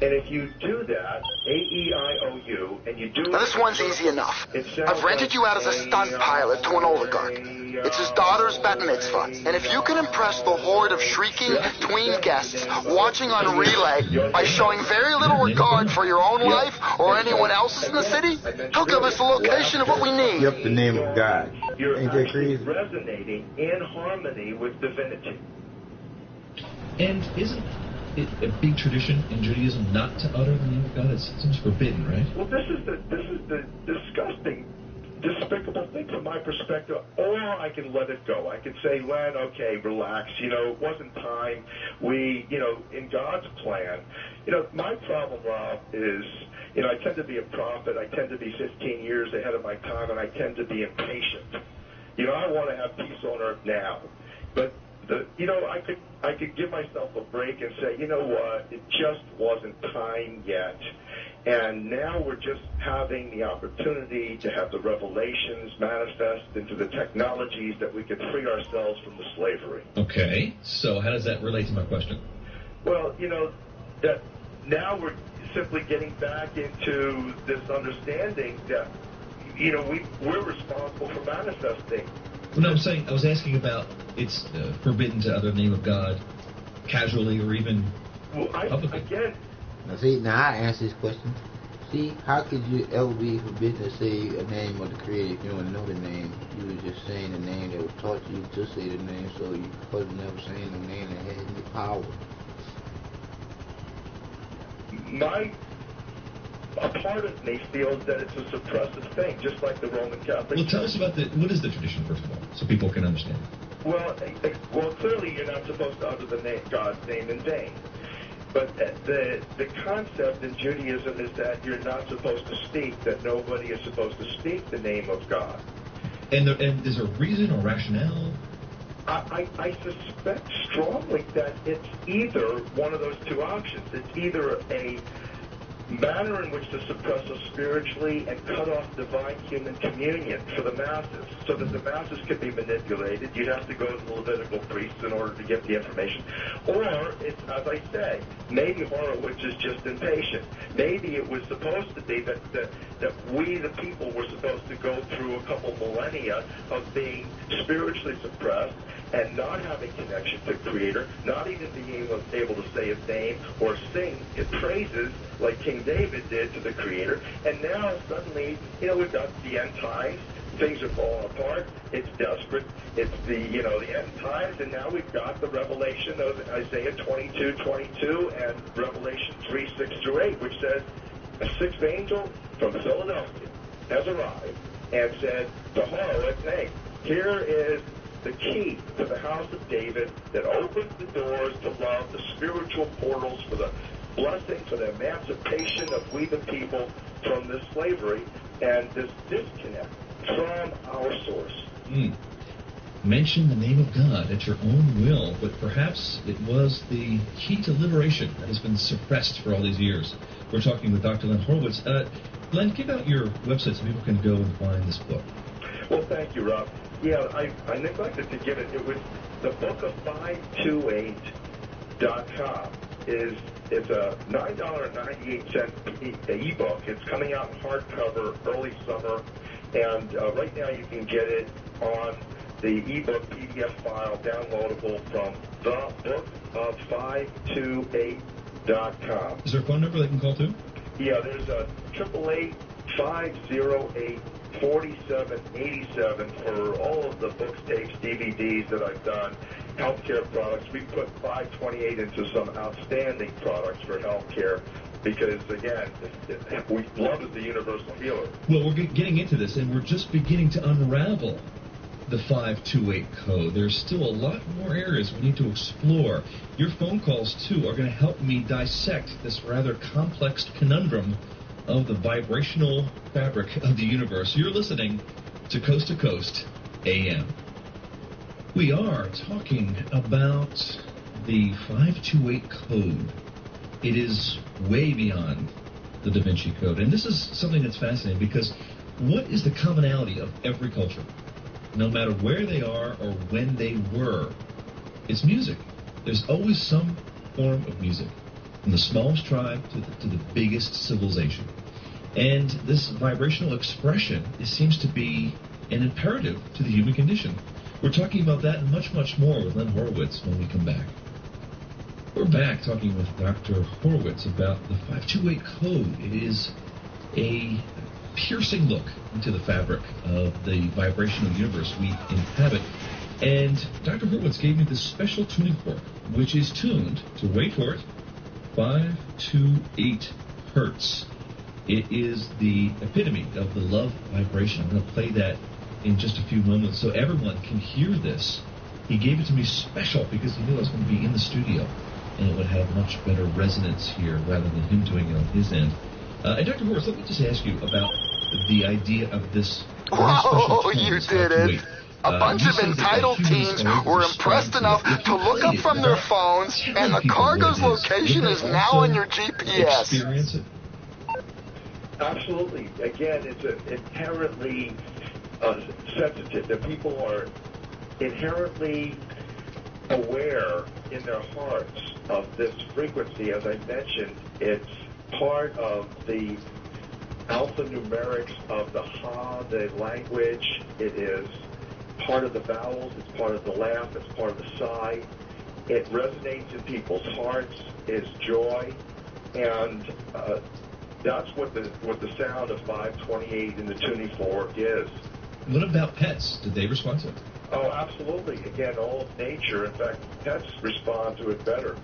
S2: And if you do that, A-E-I-O-U, and you do it...
S5: Now, this one's easy enough. I've rented you out as a stunt pilot to an oligarch. It's his daughter's bat mitzvah. And if you can impress the horde of shrieking tween guests watching on relay by showing very little regard for your own life or anyone else's in the city, he'll give us the location of what we need.
S1: Yep, the name of God.
S2: You're
S1: Ain't that crazy?
S2: resonating in harmony with divinity.
S3: And isn't it a big tradition in Judaism not to utter the name of God? It seems forbidden, right?
S2: Well, this is the disgusting, despicable thing from my perspective. Or I can let it go. I can say, Len, okay, relax. It wasn't time. In God's plan. My problem, Rob, is, I tend to be a prophet. I tend to be 15 years ahead of my time, and I tend to be impatient. I want to have peace on earth now. But I could give myself a break and say, you know what, it just wasn't time yet. And now we're just having the opportunity to have the revelations manifest into the technologies that we can free ourselves from the slavery.
S3: Okay, so how does that relate to my question?
S2: Well, that now we're simply getting back into this understanding that, we're responsible for manifesting.
S3: Well, no, I was asking about it's forbidden to utter the name of God casually or even publicly.
S2: Again...
S1: Now I answer this question. See, how could you ever be forbidden to say a name of the Creator if you don't know the name? You were just saying the name that was taught you to say the name, so you was never saying the name that had any power.
S2: A part of me feels that it's a suppressive thing, just like the Roman Catholic.
S3: Well, tell us about what is the tradition, first of all, so people can understand.
S2: Well, clearly you're not supposed to utter God's name in vain. But the concept in Judaism is that you're not supposed to speak, that nobody is supposed to speak the name of God.
S3: And is there a reason or rationale?
S2: I suspect strongly that it's either one of those two options. It's either a manner in which to suppress us spiritually and cut off divine human communion for the masses, so that the masses can be manipulated. You'd have to go to the Levitical priests in order to get the information. Or, it's, as I say, maybe Horowitz is just impatient. Maybe it was supposed to be that we, the people, were supposed to go through a couple millennia of being spiritually suppressed and not having connection to the Creator, not even being able to say His name or sing His praises like King David did to the Creator. And now suddenly, we've got the end times. Things are falling apart. It's desperate. It's the end times, and now we've got the revelation of Isaiah 22:22 and Revelation 3:6-8, which says a sixth angel from Philadelphia has arrived and said to Horowitz, hey, here is the key to the house of David that opens the doors to love, the spiritual portals for the blessing, for the emancipation of we the people from this slavery and this disconnect from our source.
S3: Mention the name of God at your own will, but perhaps it was the key to liberation that has been suppressed for all these years. We're talking with Dr. Len Horowitz. Len, give out your website so people can go and find this book.
S2: Well, thank you, Rob. Yeah, I neglected to give it. It was the book of 528.com. It's a $9.98 ebook. It's coming out in hardcover early summer, and right now you can get it on the ebook PDF file downloadable from thebookOf528.com.
S3: Is there a phone number they can call too?
S2: Yeah, there's a 888-508-4787 for all of the books, tapes, DVDs that I've done, healthcare products. We put 528 into some outstanding products for healthcare because, again, love is the universal healer.
S3: Well, we're getting into this, and we're just beginning to unravel the 528 code. There's still a lot more areas we need to explore. Your phone calls, too, are going to help me dissect this rather complex conundrum of the vibrational fabric of the universe. You're listening to Coast AM. We are talking about the 528 code. It is way beyond the Da Vinci Code. And this is something that's fascinating because what is the commonality of every culture? No matter where they are or when they were, it's music. There's always some form of music, from the smallest tribe to the biggest civilization. And this vibrational expression, it seems to be an imperative to the human condition. We're talking about that and much, much more with Len Horowitz when we come back. We're back talking with Dr. Horowitz about the 528 code. It is a piercing look into the fabric of the vibrational universe we inhabit. And Dr. Horowitz gave me this special tuning fork, which is tuned to, wait for it, 528 hertz. It is the epitome of the LovE vibration. I'm going to play that in just a few moments so everyone can hear this. He gave it to me special because he knew I was going to be in the studio and it would have much better resonance here rather than him doing it on his end. And Dr. Horowitz, let me just ask you about the idea of this.
S5: Whoa, you did it. A bunch of entitled teens were impressed enough to look up from their phones, and the cargo's location is now on your GPS.
S3: Experience it?
S2: Absolutely. Again, it's inherently sensitive. The people are inherently aware in their hearts of this frequency. As I mentioned, it's part of the alphanumerics of the Ha, the language. It is part of the vowels. It's part of the laugh. It's part of the sigh. It resonates in people's hearts. It's joy, and that's what the sound of 528 in the tuning fork is.
S3: What about pets? Did they respond to it?
S2: Oh, absolutely. Again, all of nature. In fact, pets respond to it better.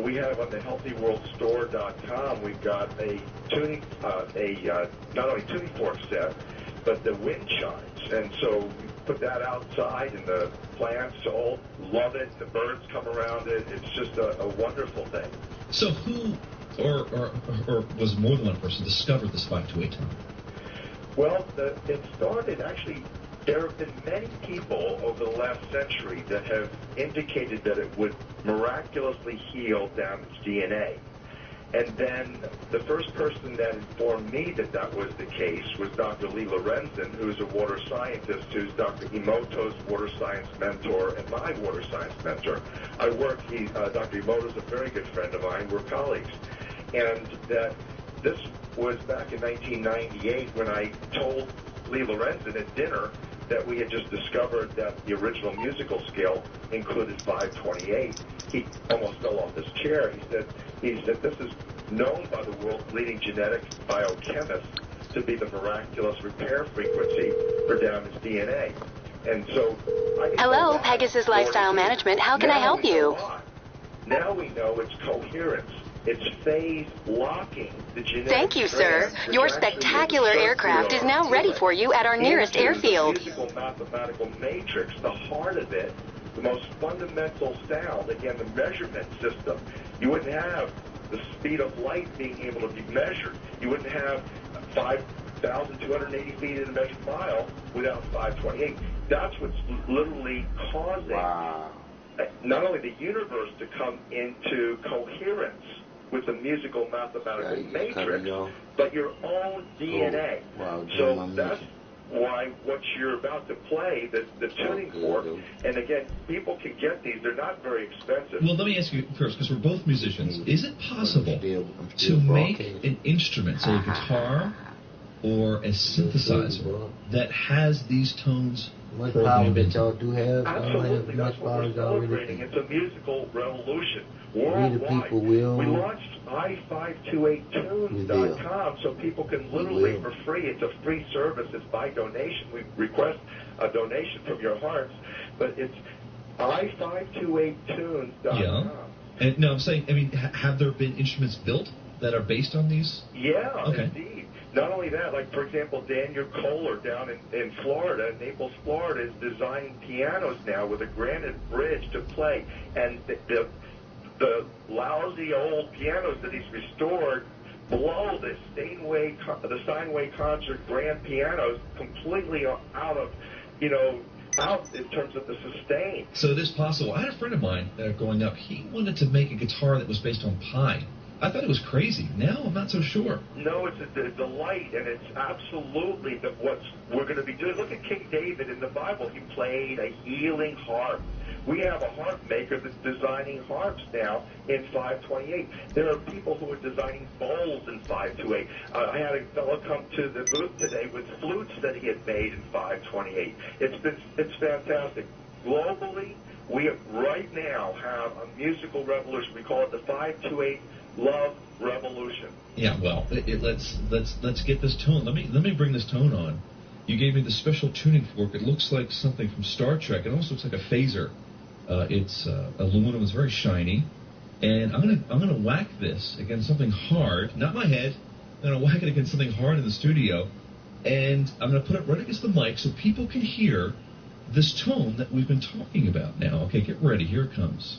S2: We have on the healthyworldstore.com, we've got a tuning, not only tuning fork set, but the wind chimes. And so we put that outside, and the plants all love it. The birds come around it. It's just a wonderful thing.
S3: So who, or was more than one person, discovered this 528 tone?
S2: Well, it started actually. There have been many people over the last century that have indicated that it would miraculously heal damaged DNA. And then the first person that informed me that that was the case was Dr. Lee Lorenzen, who's a water scientist, who's Dr. Emoto's water science mentor and my water science mentor. Dr. Emoto's a very good friend of mine. We're colleagues. And that this was back in 1998 when I told Lee Lorenzen at dinner that we had just discovered that the original musical scale included 528. He almost fell off his chair. He said this is known by the world's leading genetic biochemists to be the miraculous repair frequency for damaged DNA. And so
S6: hello, Pegasus Lifestyle Management. How can I help you?
S2: Now we know it's coherence. It's phase locking the genetic.
S6: Thank you, sir. Your spectacular aircraft is now ready for you at our nearest airfield.
S2: The physical mathematical matrix, the heart of it, the most fundamental sound, again, the measurement system. You wouldn't have the speed of light being able to be measured. You wouldn't have 5,280 feet in a measured mile without 528. That's what's literally causing not only the universe to come into coherence with the musical mathematical matrix, but your own DNA. So that's why what you're about to play, the tuning fork, and again, people can get these. They're not very expensive.
S3: Well, let me ask you first, because we're both musicians. Is it possible to make an instrument, say a guitar or a synthesizer, that has these tones?
S1: What power that y'all do have?
S2: Absolutely, that's what we're celebrating. It's a musical revolution worldwide. We launched i528tunes.com so people can literally, for free, it's a free service, it's by donation. We request a donation from your hearts, but it's i528tunes.com.
S3: Yeah. And no, I'm saying, have there been instruments built that are based on these?
S2: Yeah,
S3: okay.
S2: Indeed. Not only that, like, for example, Daniel Kohler down in Florida, Naples, Florida, is designing pianos now with a granite bridge to play. And the lousy old pianos that he's restored blow the Steinway concert grand pianos completely out of, out in terms of the sustain.
S3: So it is possible. I had a friend of mine growing up. He wanted to make a guitar that was based on pine. I thought it was crazy. Now I'm not so sure.
S2: No, it's a delight, and it's absolutely what we're going to be doing. Look at King David in the Bible. He played a healing harp. We have a harp maker that's designing harps now in 528. There are people who are designing bowls in 528. I had a fellow come to the booth today with flutes that he had made in 528. It's fantastic. Globally, we right now have a musical revolution. We call it the 528 LovE Revolution.
S3: Yeah, well, let's get this tone. Let me bring this tone on. You gave me the special tuning fork. It looks like something from Star Trek. It also looks like a phaser. It's aluminum. It's very shiny, and I'm gonna whack this against something hard. Not my head. I'm gonna whack it against something hard in the studio, and I'm gonna put it right against the mic so people can hear this tone that we've been talking about. Now, okay, get ready. Here it comes.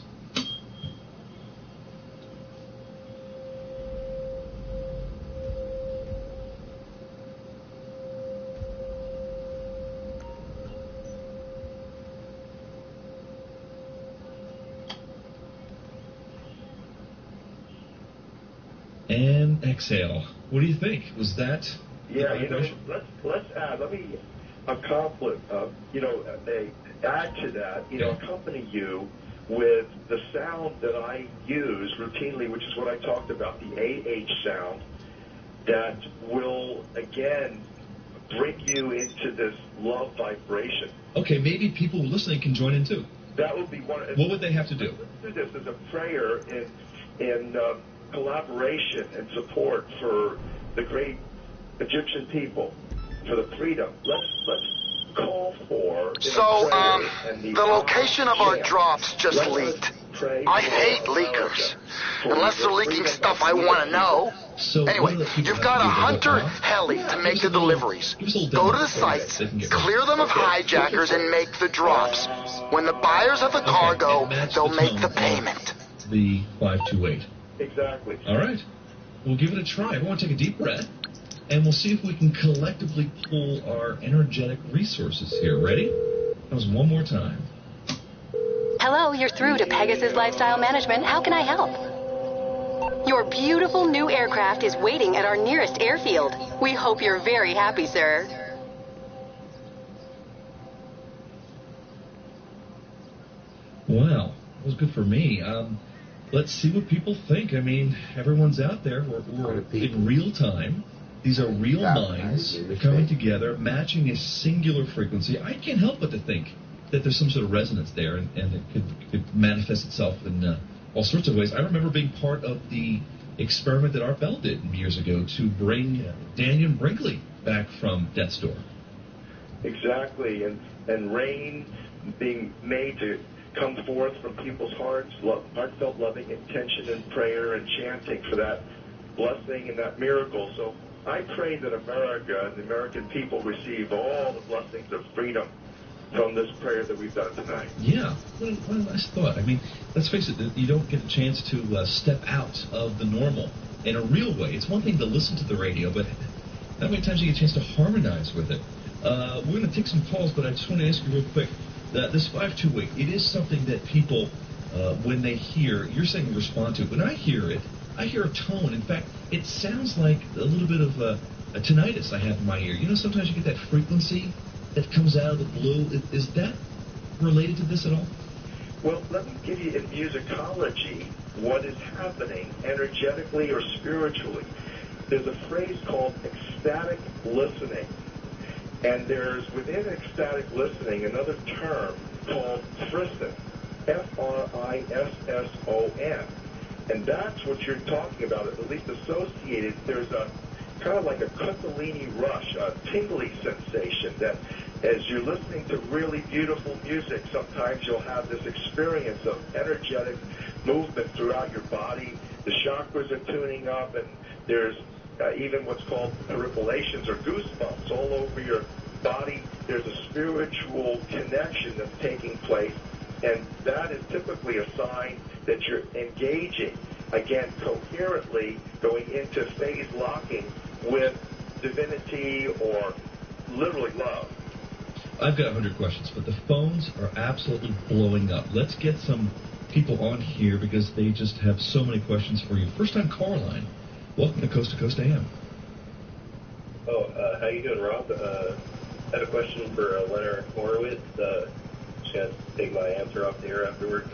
S3: And exhale. What do you think? Was that?
S2: Yeah, let's add. Let me accomplish. Add to that. Accompany you with the sound that I use routinely, which is what I talked about, the AH sound, that will again bring you into this love vibration.
S3: Okay, maybe people listening can join in too.
S2: That would be one.
S3: What would they have to do?
S2: Let's do this as a prayer in collaboration and support for the great Egyptian people, for the freedom. Let's call for.
S5: So, the location of our drops just leaked. I hate leakers. Unless they're leaking stuff I want to know.
S3: So
S5: anyway, you've got a Hunter heli to make the deliveries. Go to the sites, clear them of hijackers, and make the drops. When the buyers have the cargo, they'll make the payment.
S3: The 528.
S2: Exactly.
S3: All right. We'll give it a try. Everyone take a deep breath, and we'll see if we can collectively pull our energetic resources here. Ready? That was one more time.
S6: Hello, you're through to Pegasus Lifestyle Management. How can I help? Your beautiful new aircraft is waiting at our nearest airfield. We hope you're very happy, sir.
S3: Wow, that was good for me. Let's see what people think. I mean, everyone's out there. We're in real time. These are real minds coming together, matching a singular frequency. I can't help but to think that there's some sort of resonance there, and it could manifest itself in all sorts of ways. I remember being part of the experiment that Art Bell did years ago to bring Daniel Brinkley back from death's door.
S2: Exactly, and rain being made to come forth from people's hearts, heartfelt loving intention and prayer and chanting for that blessing and that miracle. So I pray that America and the American people receive all the blessings of freedom from this prayer that we've done tonight.
S3: Yeah, what a nice thought. I mean, let's face it, you don't get a chance to step out of the normal in a real way. It's one thing to listen to the radio, but not many times you get a chance to harmonize with it. We're going to take some calls, but I just want to ask you real quick. This 528, it is something that people, when they hear, you're saying respond to. When I hear it, I hear a tone. In fact, it sounds like a little bit of a tinnitus I have in my ear. You know, sometimes you get that frequency that comes out of the blue. Is that related to this at all?
S2: Well, let me give you in musicology what is happening energetically or spiritually. There's a phrase called ecstatic listening. And there's, within ecstatic listening, another term called frisson, F-R-I-S-S-O-N. And that's what you're talking about, at least associated. There's a kind of like a kundalini rush, a tingly sensation that as you're listening to really beautiful music, sometimes you'll have this experience of energetic movement throughout your body. The chakras are tuning up, and there's even what's called peripalations or goosebumps all over your body. There's a spiritual connection that's taking place, and that is typically a sign that you're engaging, again, coherently, going into phase locking with divinity or literally love.
S3: I've got 100 questions, but the phones are absolutely blowing up. Let's get some people on here because they just have so many questions for you. First time caller line. Welcome to Coast AM.
S7: How you doing, Rob? I had a question for Leonard Horowitz. Just going to take my answer off the air afterwards.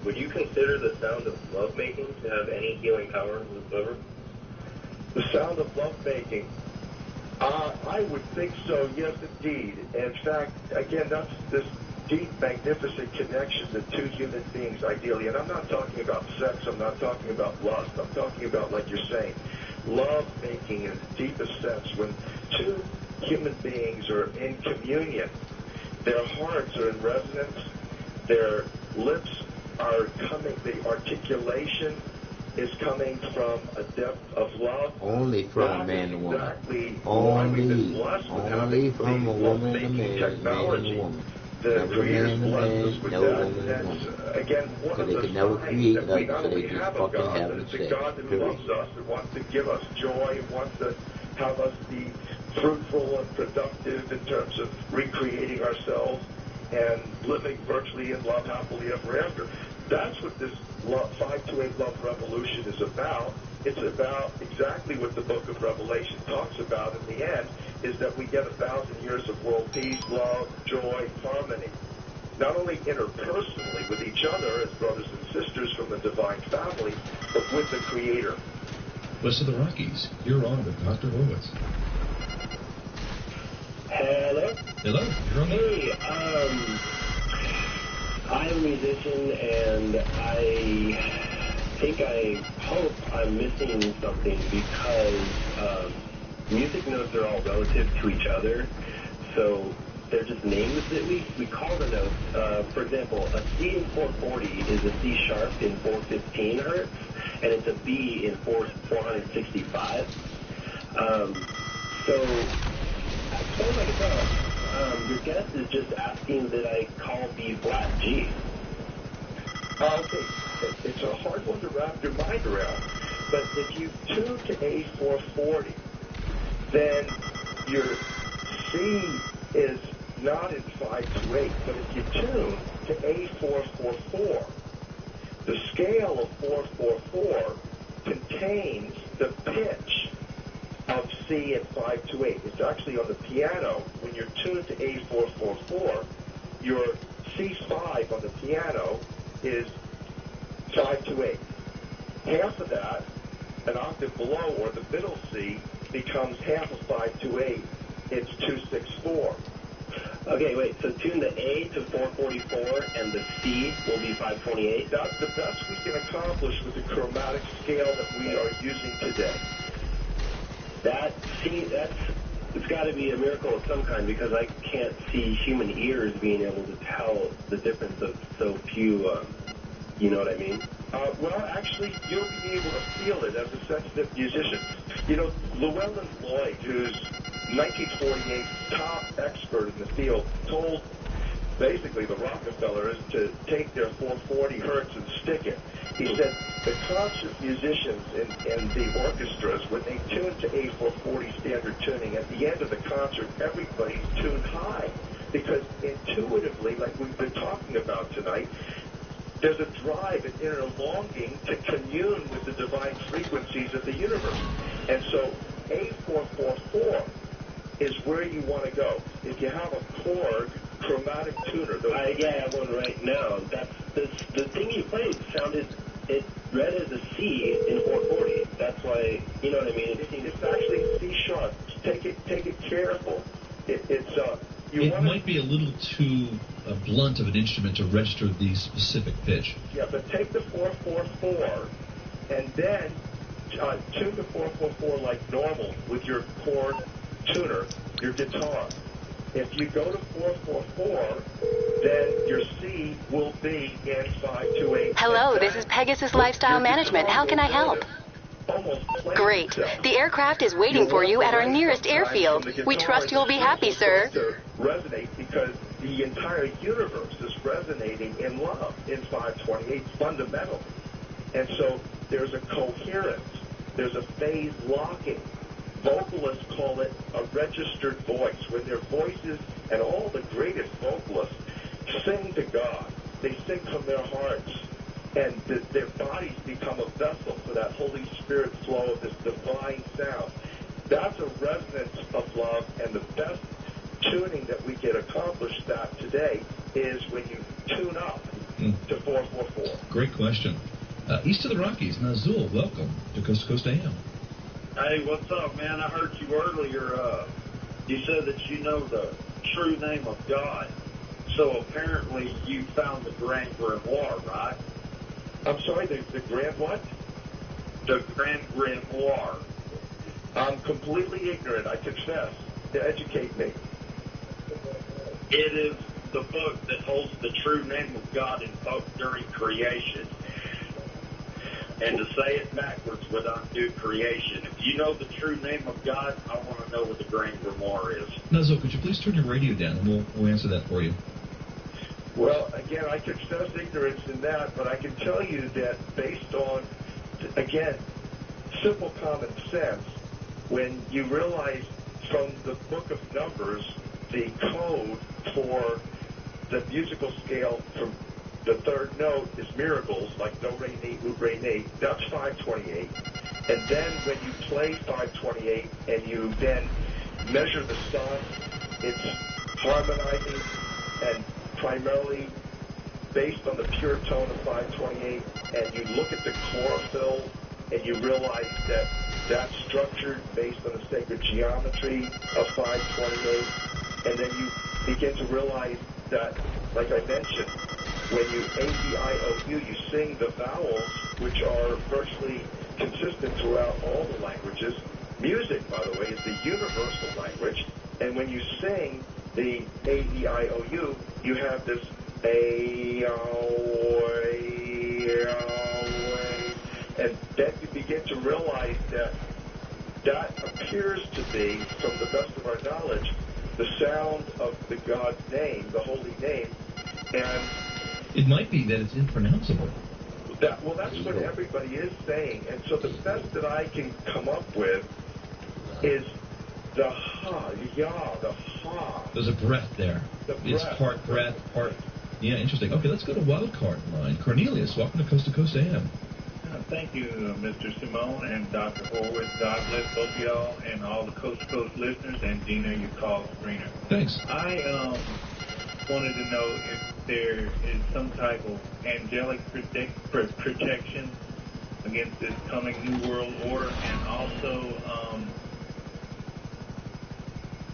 S7: Would you consider the sound of lovemaking to have any healing power whatsoever?
S2: The sound of lovemaking? I would think so, yes, indeed. In fact, again, that's this deep, magnificent connection that two human beings ideally, and I'm not talking about sex, I'm not talking about lust, I'm talking about, like you're saying, love-making in the deepest sense. When two human beings are in communion, their hearts are in resonance, their lips are coming, the articulation is coming from a depth of love.
S1: Only from a man and woman. Only from a woman and a man and a woman. Never a man and a man, no woman and a woman.
S2: Again, one of the
S1: they could never create
S2: that we
S1: nothing,
S2: not
S1: so they
S2: only
S1: just
S2: have a
S1: fucking
S2: God,
S1: have
S2: but
S1: it
S2: it's a
S1: sex.
S2: God that loves us, that wants to give us joy, wants to have us be fruitful and productive in terms of recreating ourselves and living virtually in love happily ever after. That's what this 528 Love Revolution is about. It's about exactly what the book of Revelation talks about in the end, is that we get 1,000 years of world peace, love, joy, harmony. Not only interpersonally with each other as brothers and sisters from the divine family, but with the Creator.
S3: West of the Rockies, you're on with Dr. Horowitz.
S7: Hello?
S3: Hello, you're on.
S7: Hey, I'm a musician, and I hope I'm missing something because music notes are all relative to each other, so they're just names that we call the notes. For example, a C in 440 is a C sharp in 415 hertz, and it's a B in 465. So, as far as I can tell, your guest is just asking that I call B flat G.
S2: Okay, it's a hard one to wrap your mind around, but if you tune to A440, then your C is not in 528, but if you tune to A444, the scale of 444 contains the pitch of C at 528. It's actually on the piano. When you're tuned to A444, your C5 on the piano is 528. Half of that, an octave below, or the middle C, becomes half of 528. It's 264.
S7: Okay, wait, so tune the A to 444 and the C will be 528?
S2: That's the best we can accomplish with the chromatic scale that we are using today.
S7: It's got to be a miracle of some kind, because I can't see human ears being able to tell the difference of so few, you know what I mean?
S2: Well, actually, you'll be able to feel it as a sensitive musician. You know, Llewellyn Lloyd, who's 1948 top expert in the field, told basically the Rockefellers to take their 440 hertz and stick it. He said the concert musicians in the orchestras, when they tune to A440 standard tuning, at the end of the concert, everybody's tuned high. Because intuitively, like we've been talking about tonight, there's a drive, an inner longing to commune with the divine frequencies of the universe. And so A444 is where you want to go. If you have a Korg chromatic tuner.
S7: Yeah, I have one right now. The thing you played it read as a C in 440. That's why, you know what I mean?
S2: It's actually C sharp. Take it careful.
S3: It might be a little too blunt of an instrument to register the specific pitch.
S2: Yeah, but take the 444 and then tune the 444 like normal with your Korg tuner, your guitar. If you go to 444, then your C will be in 528.
S6: Hello, this is Pegasus Lifestyle Management. How can I help?
S2: almost plays
S6: Great.
S2: itself.
S6: The aircraft is waiting for you at our nearest airfield. We trust you'll be happy, sir.
S2: To resonate because the entire universe is resonating in love in 528 fundamentally. And so there's a coherence. There's a phase locking. Vocalists call it a registered voice. When their voices, and all the greatest vocalists sing to God, they sing from their hearts. And their bodies become a vessel for that Holy Spirit flow of this divine sound. That's a resonance of love, and the best tuning that we can accomplish that today is when you tune up to 444.
S3: Great question. East of the Rockies, Nazul, welcome to Coast to Coast AM.
S8: Hey, what's up, man? I heard you earlier. You said that you know the true name of God. So apparently you found the Grand Grimoire, right?
S2: I'm sorry, the Grand what?
S8: The Grand Grimoire.
S2: I'm completely ignorant, I confess. Educate me.
S8: It is the book that holds the true name of God invoked during creation. And to say it backwards would undo creation. If you know the true name of God, I want to know what the Grand Grimoire is.
S3: Nazul, could you please turn your radio down, and we'll answer that for you.
S2: Well, again, I confess ignorance in that, but I can tell you that based on, again, simple common sense, when you realize from the book of Numbers, the code for the musical scale from the third note is miracles, like do, re, mi, u, re, mi. That's 528. And then when you play 528 and you then measure the sun, it's harmonizing and primarily based on the pure tone of 528, and you look at the chlorophyll and you realize that that's structured based on the sacred geometry of 528, and then you begin to realize that, like I mentioned, when you A-D-I-O-U, you sing the vowels, which are virtually consistent throughout all the languages. Music, by the way, is the universal language, and when you sing the A-D-I-O-U, you have this A-O-A, and then you begin to realize that that appears to be, from the best of our knowledge, the sound of the God's name, the holy name, and
S3: it might be that it's impronounceable.
S2: That's what everybody is saying, and so the best that I can come up with is the ha, the ha.
S3: There's a breath there. It's part breath, part... Yeah, interesting. Okay, let's go to Wildcard line. Cornelius, welcome to Coast AM.
S9: Thank you, Mr. Simone and Dr. Horowitz. God bless both of y'all and all the Coast to Coast listeners, and Dina, your call screener.
S3: Thanks.
S9: I wanted to know if there is some type of angelic protection against this coming New World Order, and also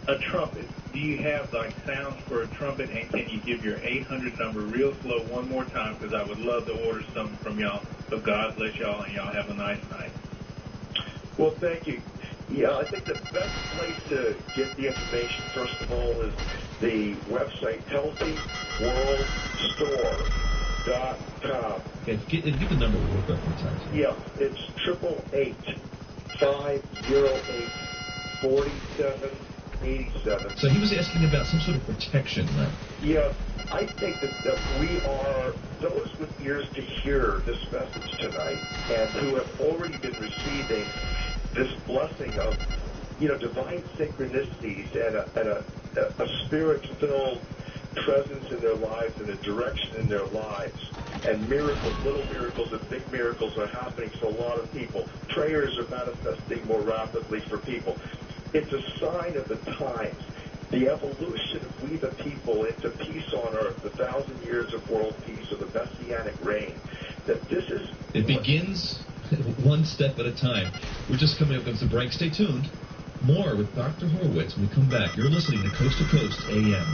S9: a trumpet. Do you have like sounds for a trumpet, and can you give your 800 number real slow one more time, because I would love to order something from y'all. So God bless y'all, and y'all have a nice night.
S2: Well, thank you. Yeah, I think the best place to get the information, first of all, is the website healthyworldstore.com.
S3: Okay, give the number real quick one time.
S2: Yeah, it's 888-508-4787.
S3: So he was asking about some sort of protection, right?
S2: Yeah, I think that we are those with ears to hear this message tonight, and who have already been receiving this blessing of, divine synchronicities and a spirit-filled presence in their lives and a direction in their lives. And miracles, little miracles and big miracles are happening for a lot of people. Prayers are manifesting more rapidly for people. It's a sign of the times. The evolution of we the people into peace on earth, the 1,000 years of world peace, or the Messianic reign, that this is...
S3: It begins one step at a time. We're just coming up against a break. Stay tuned. More with Dr. Horowitz when we come back. You're listening to Coast AM.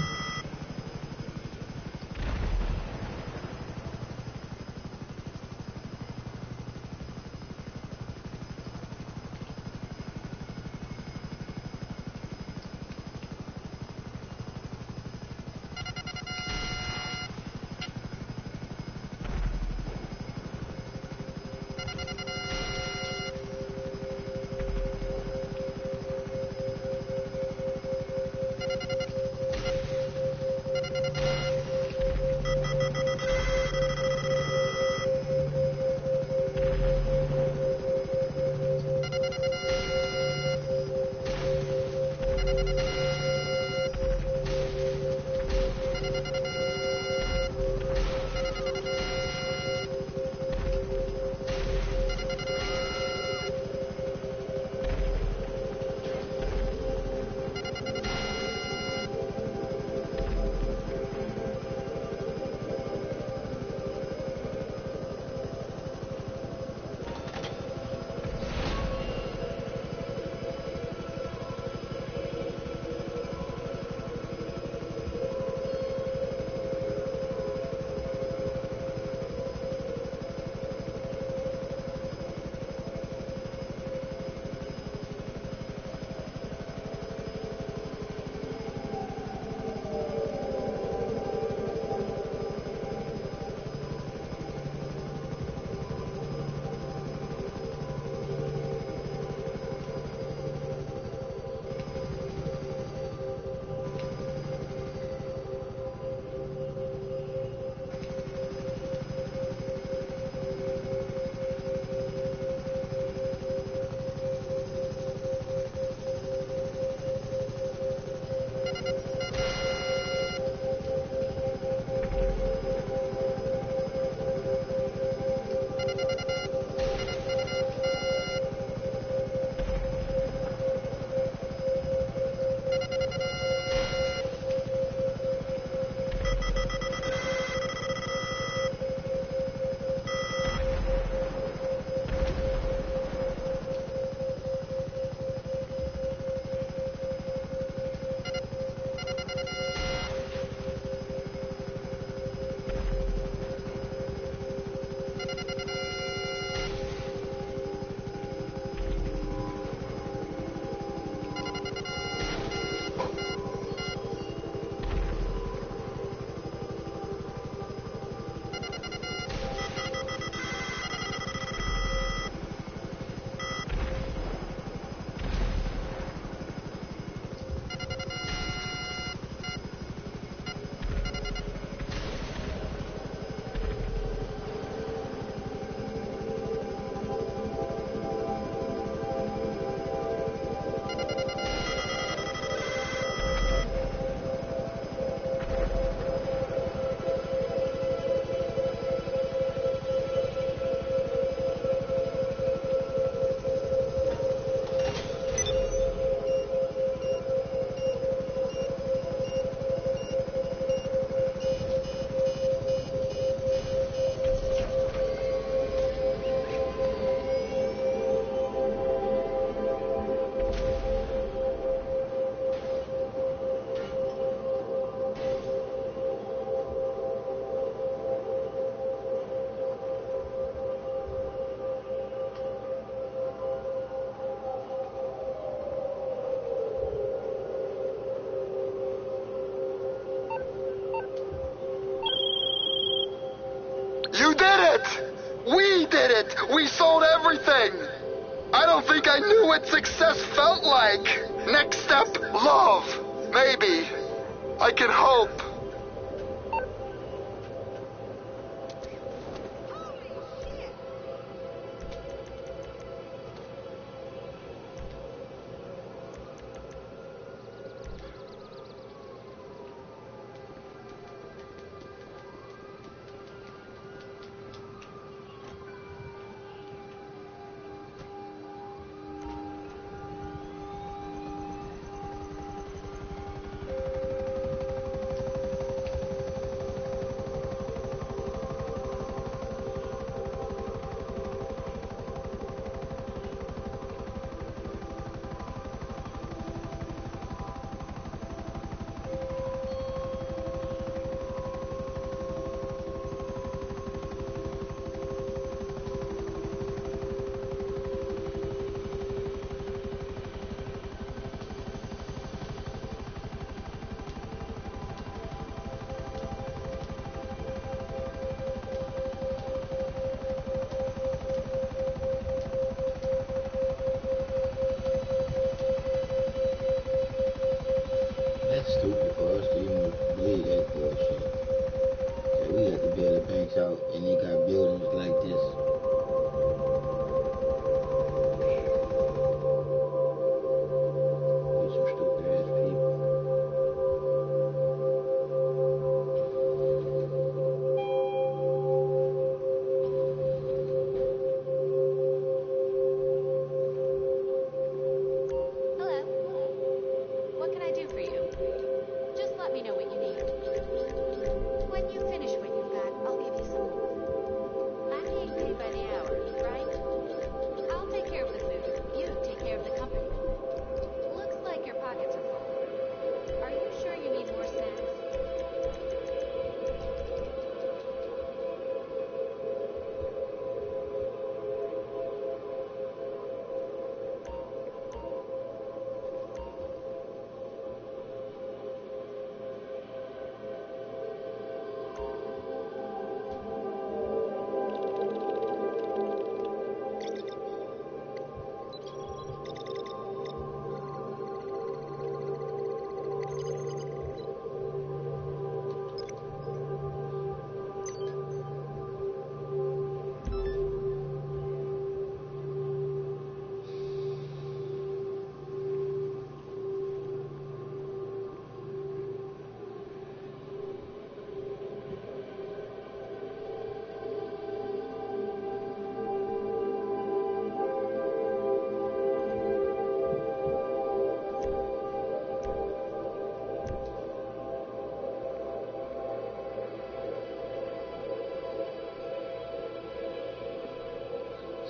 S5: it! We did it! We sold everything! I don't think I knew what success felt like. Next step, love. Maybe. I can hope.
S1: That's stupid for us to even believe that bullshit. That we got to bail the banks out and they got buildings like this. We some stupid ass people.
S6: Hello. What can I do for you? Just let me know what you need. When you finish what you've got, I'll give you some more. I'm being paid by the hour, right? I'll take care of the food. You take care of the company. Looks like your pockets are full. Are you sure you need more snacks?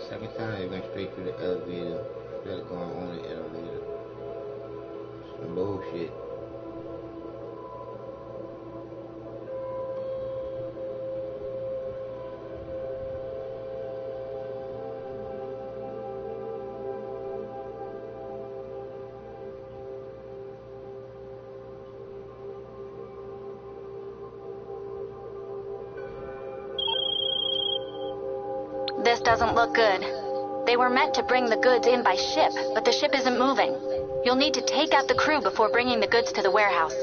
S1: Second time they went straight through the elevator. Instead of going on the elevator. Some bullshit.
S6: This doesn't look good. They were meant to bring the goods in by ship, but the ship isn't moving. You'll need to take out the crew before bringing the goods to the warehouse.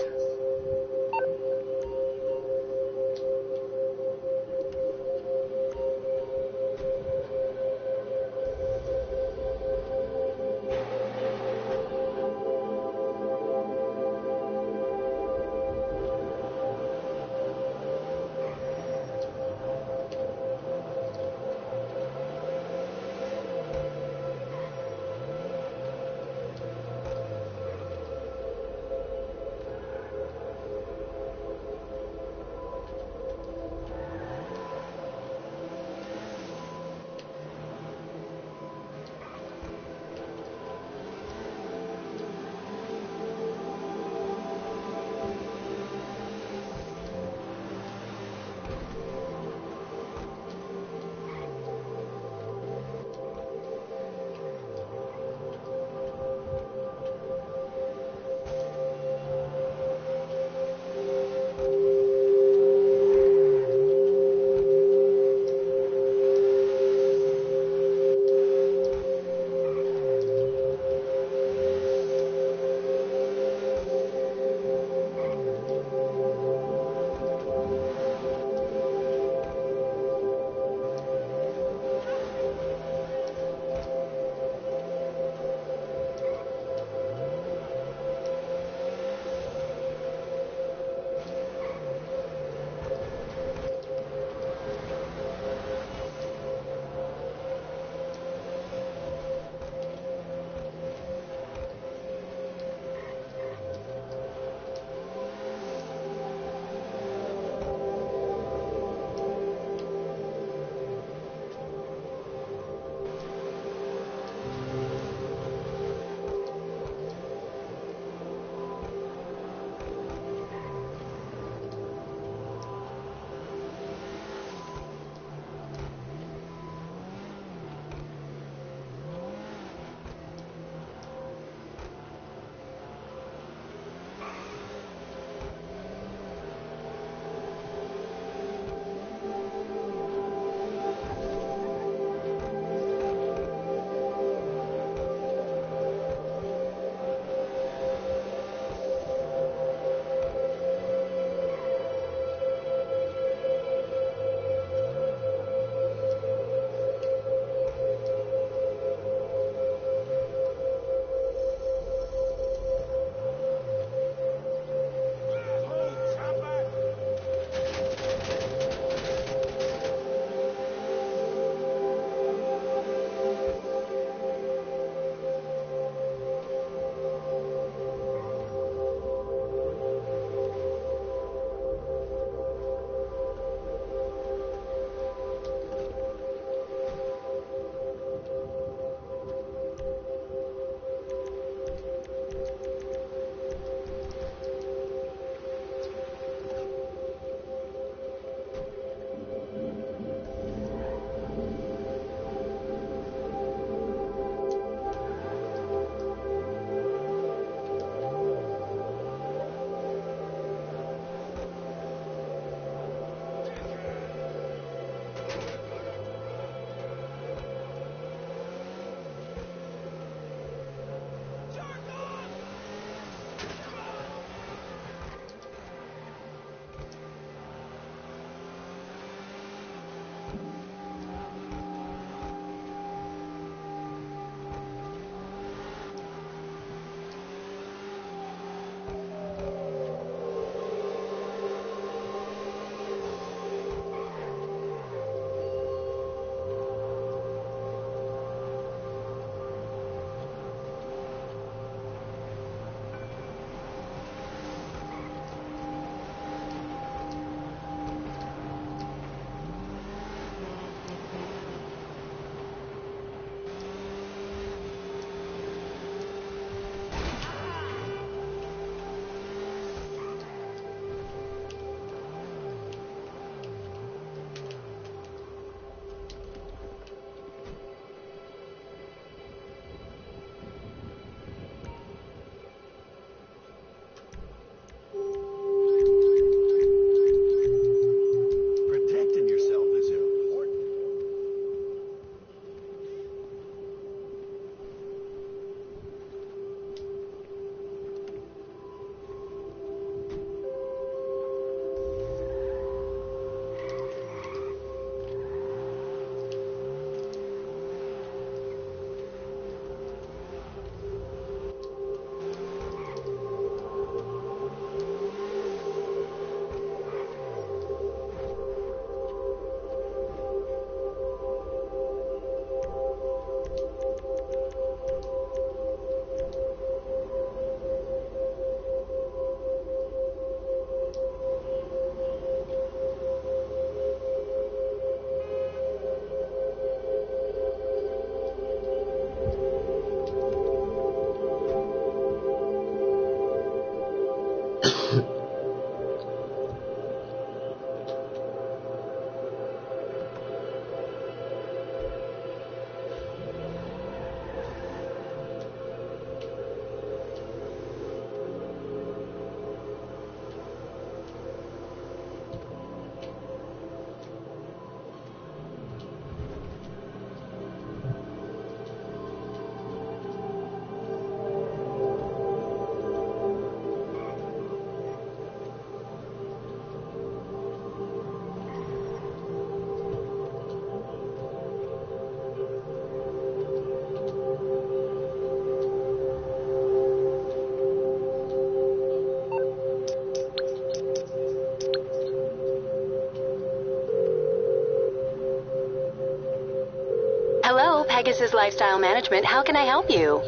S10: Hello, Pegasus Lifestyle Management. How can I help you?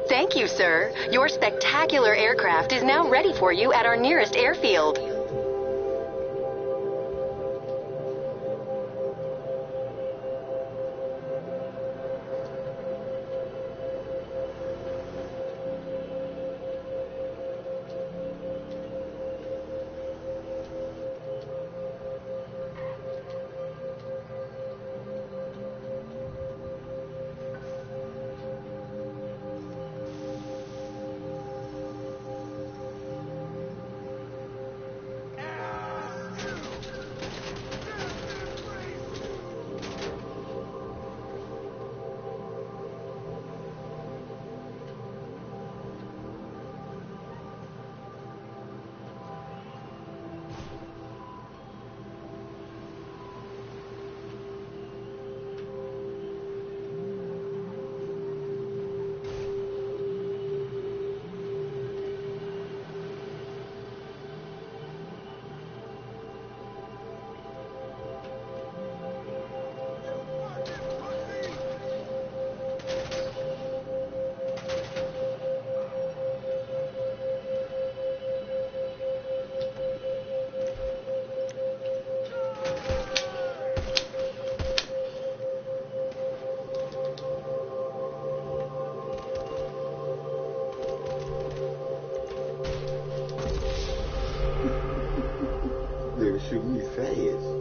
S10: Thank you, sir. Your spectacular aircraft is now ready for you at our nearest airfield.
S1: They were shooting me fast.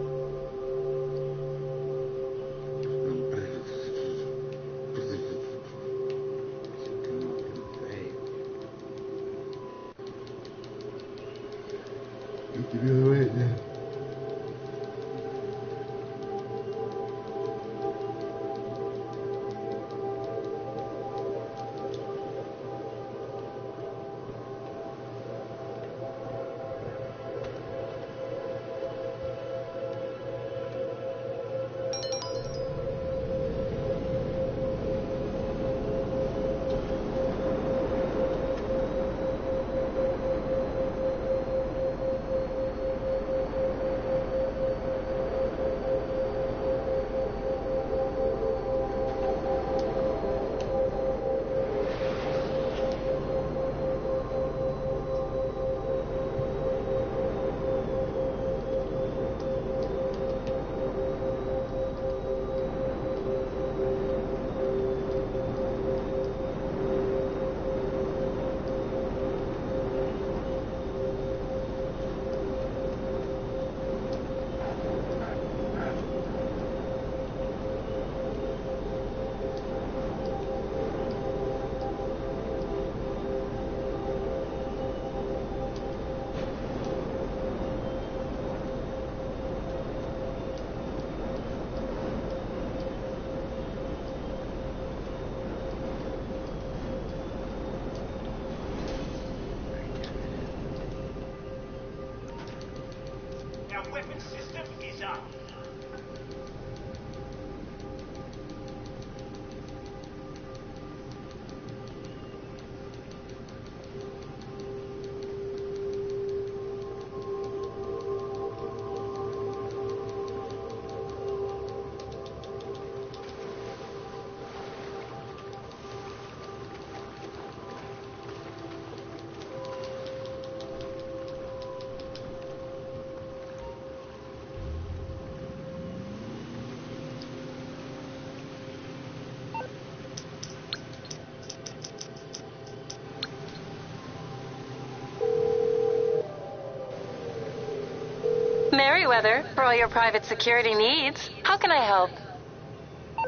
S10: Merriweather, for all your private security needs. How can I help?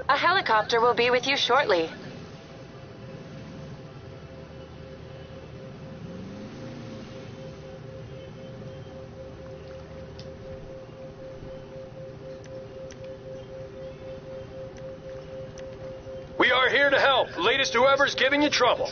S10: A helicopter will be with you shortly.
S11: We are here to help. Latest whoever's giving you trouble.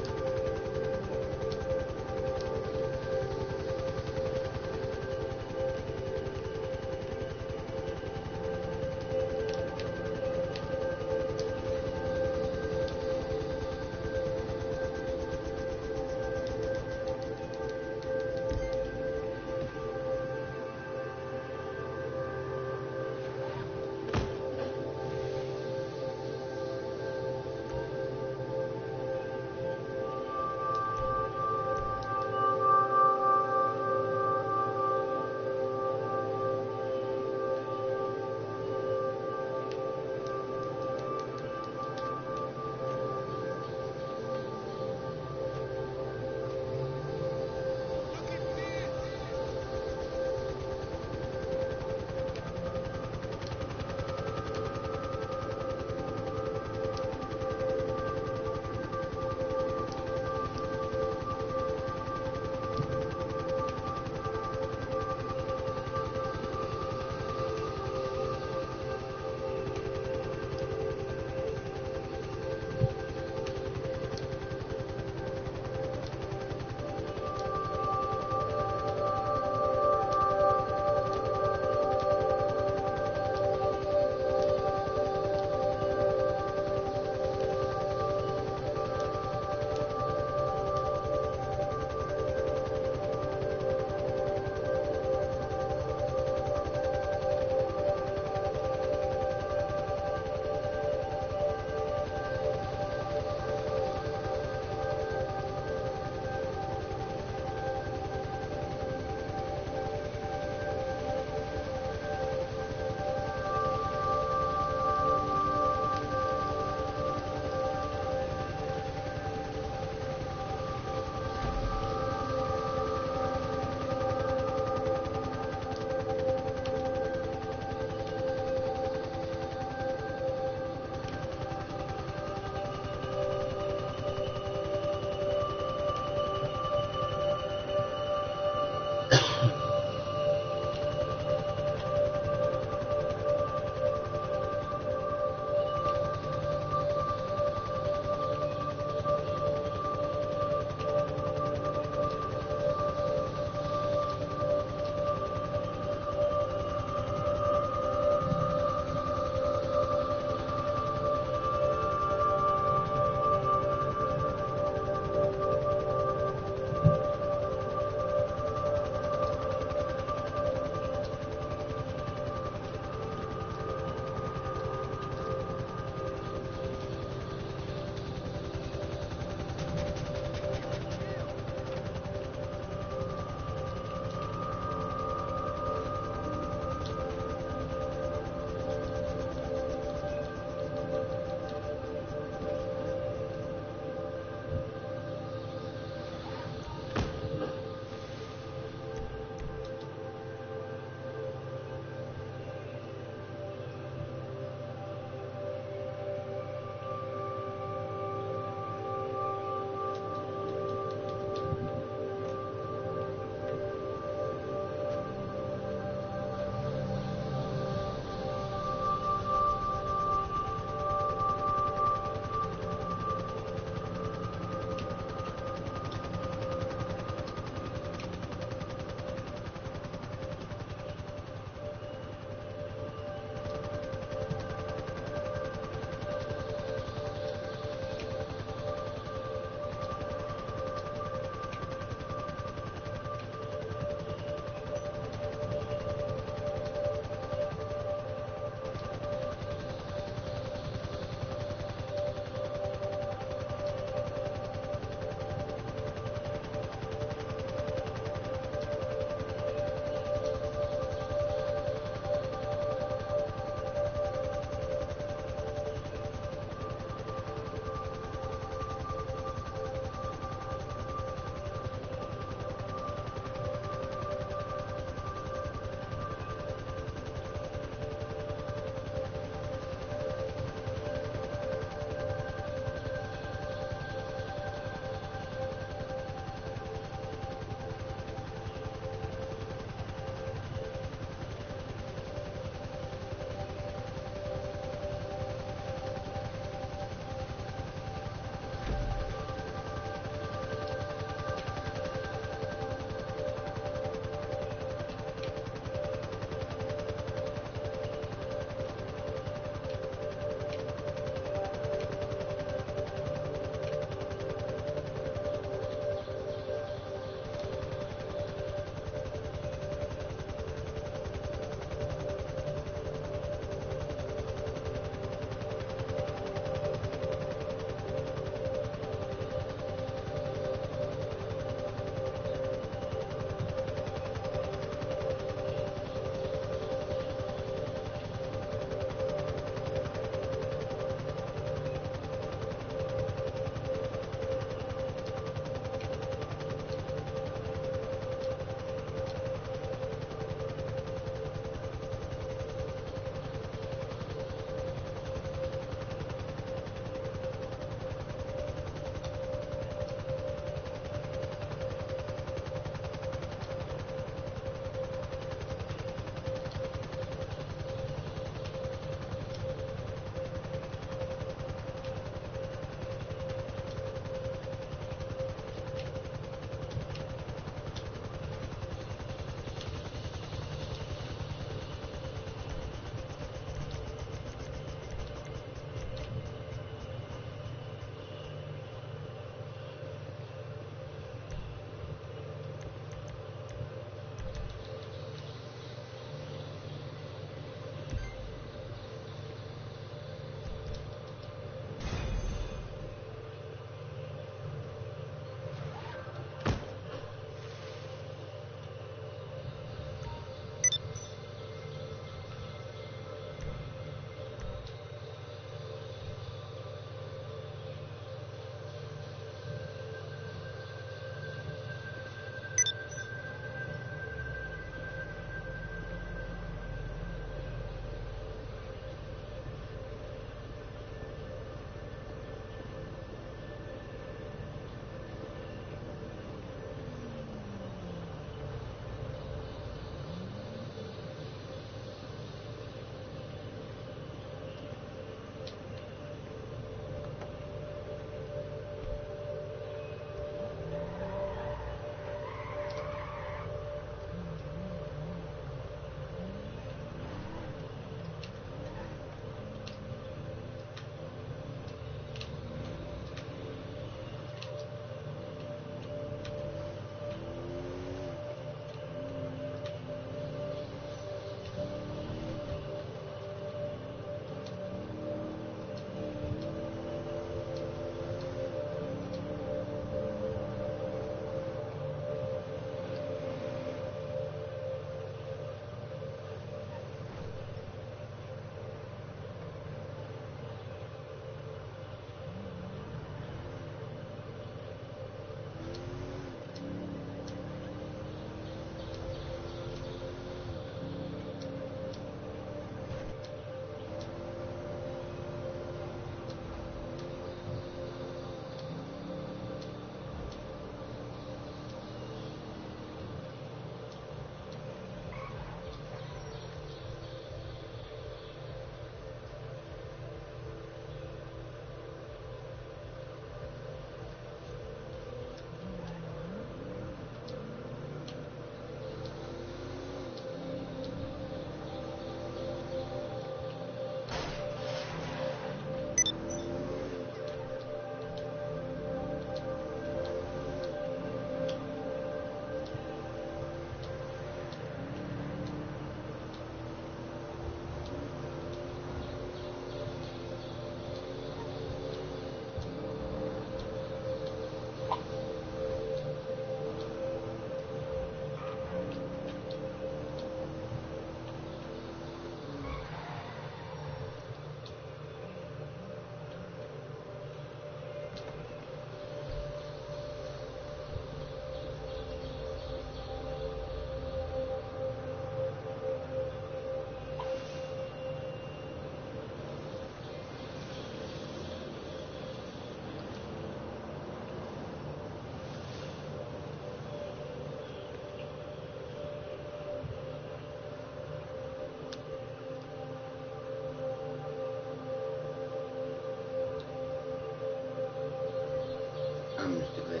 S1: I'm Mr. Glenn,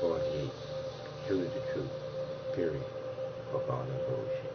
S1: 48. True is the truth. Period. Fuck all that bullshit.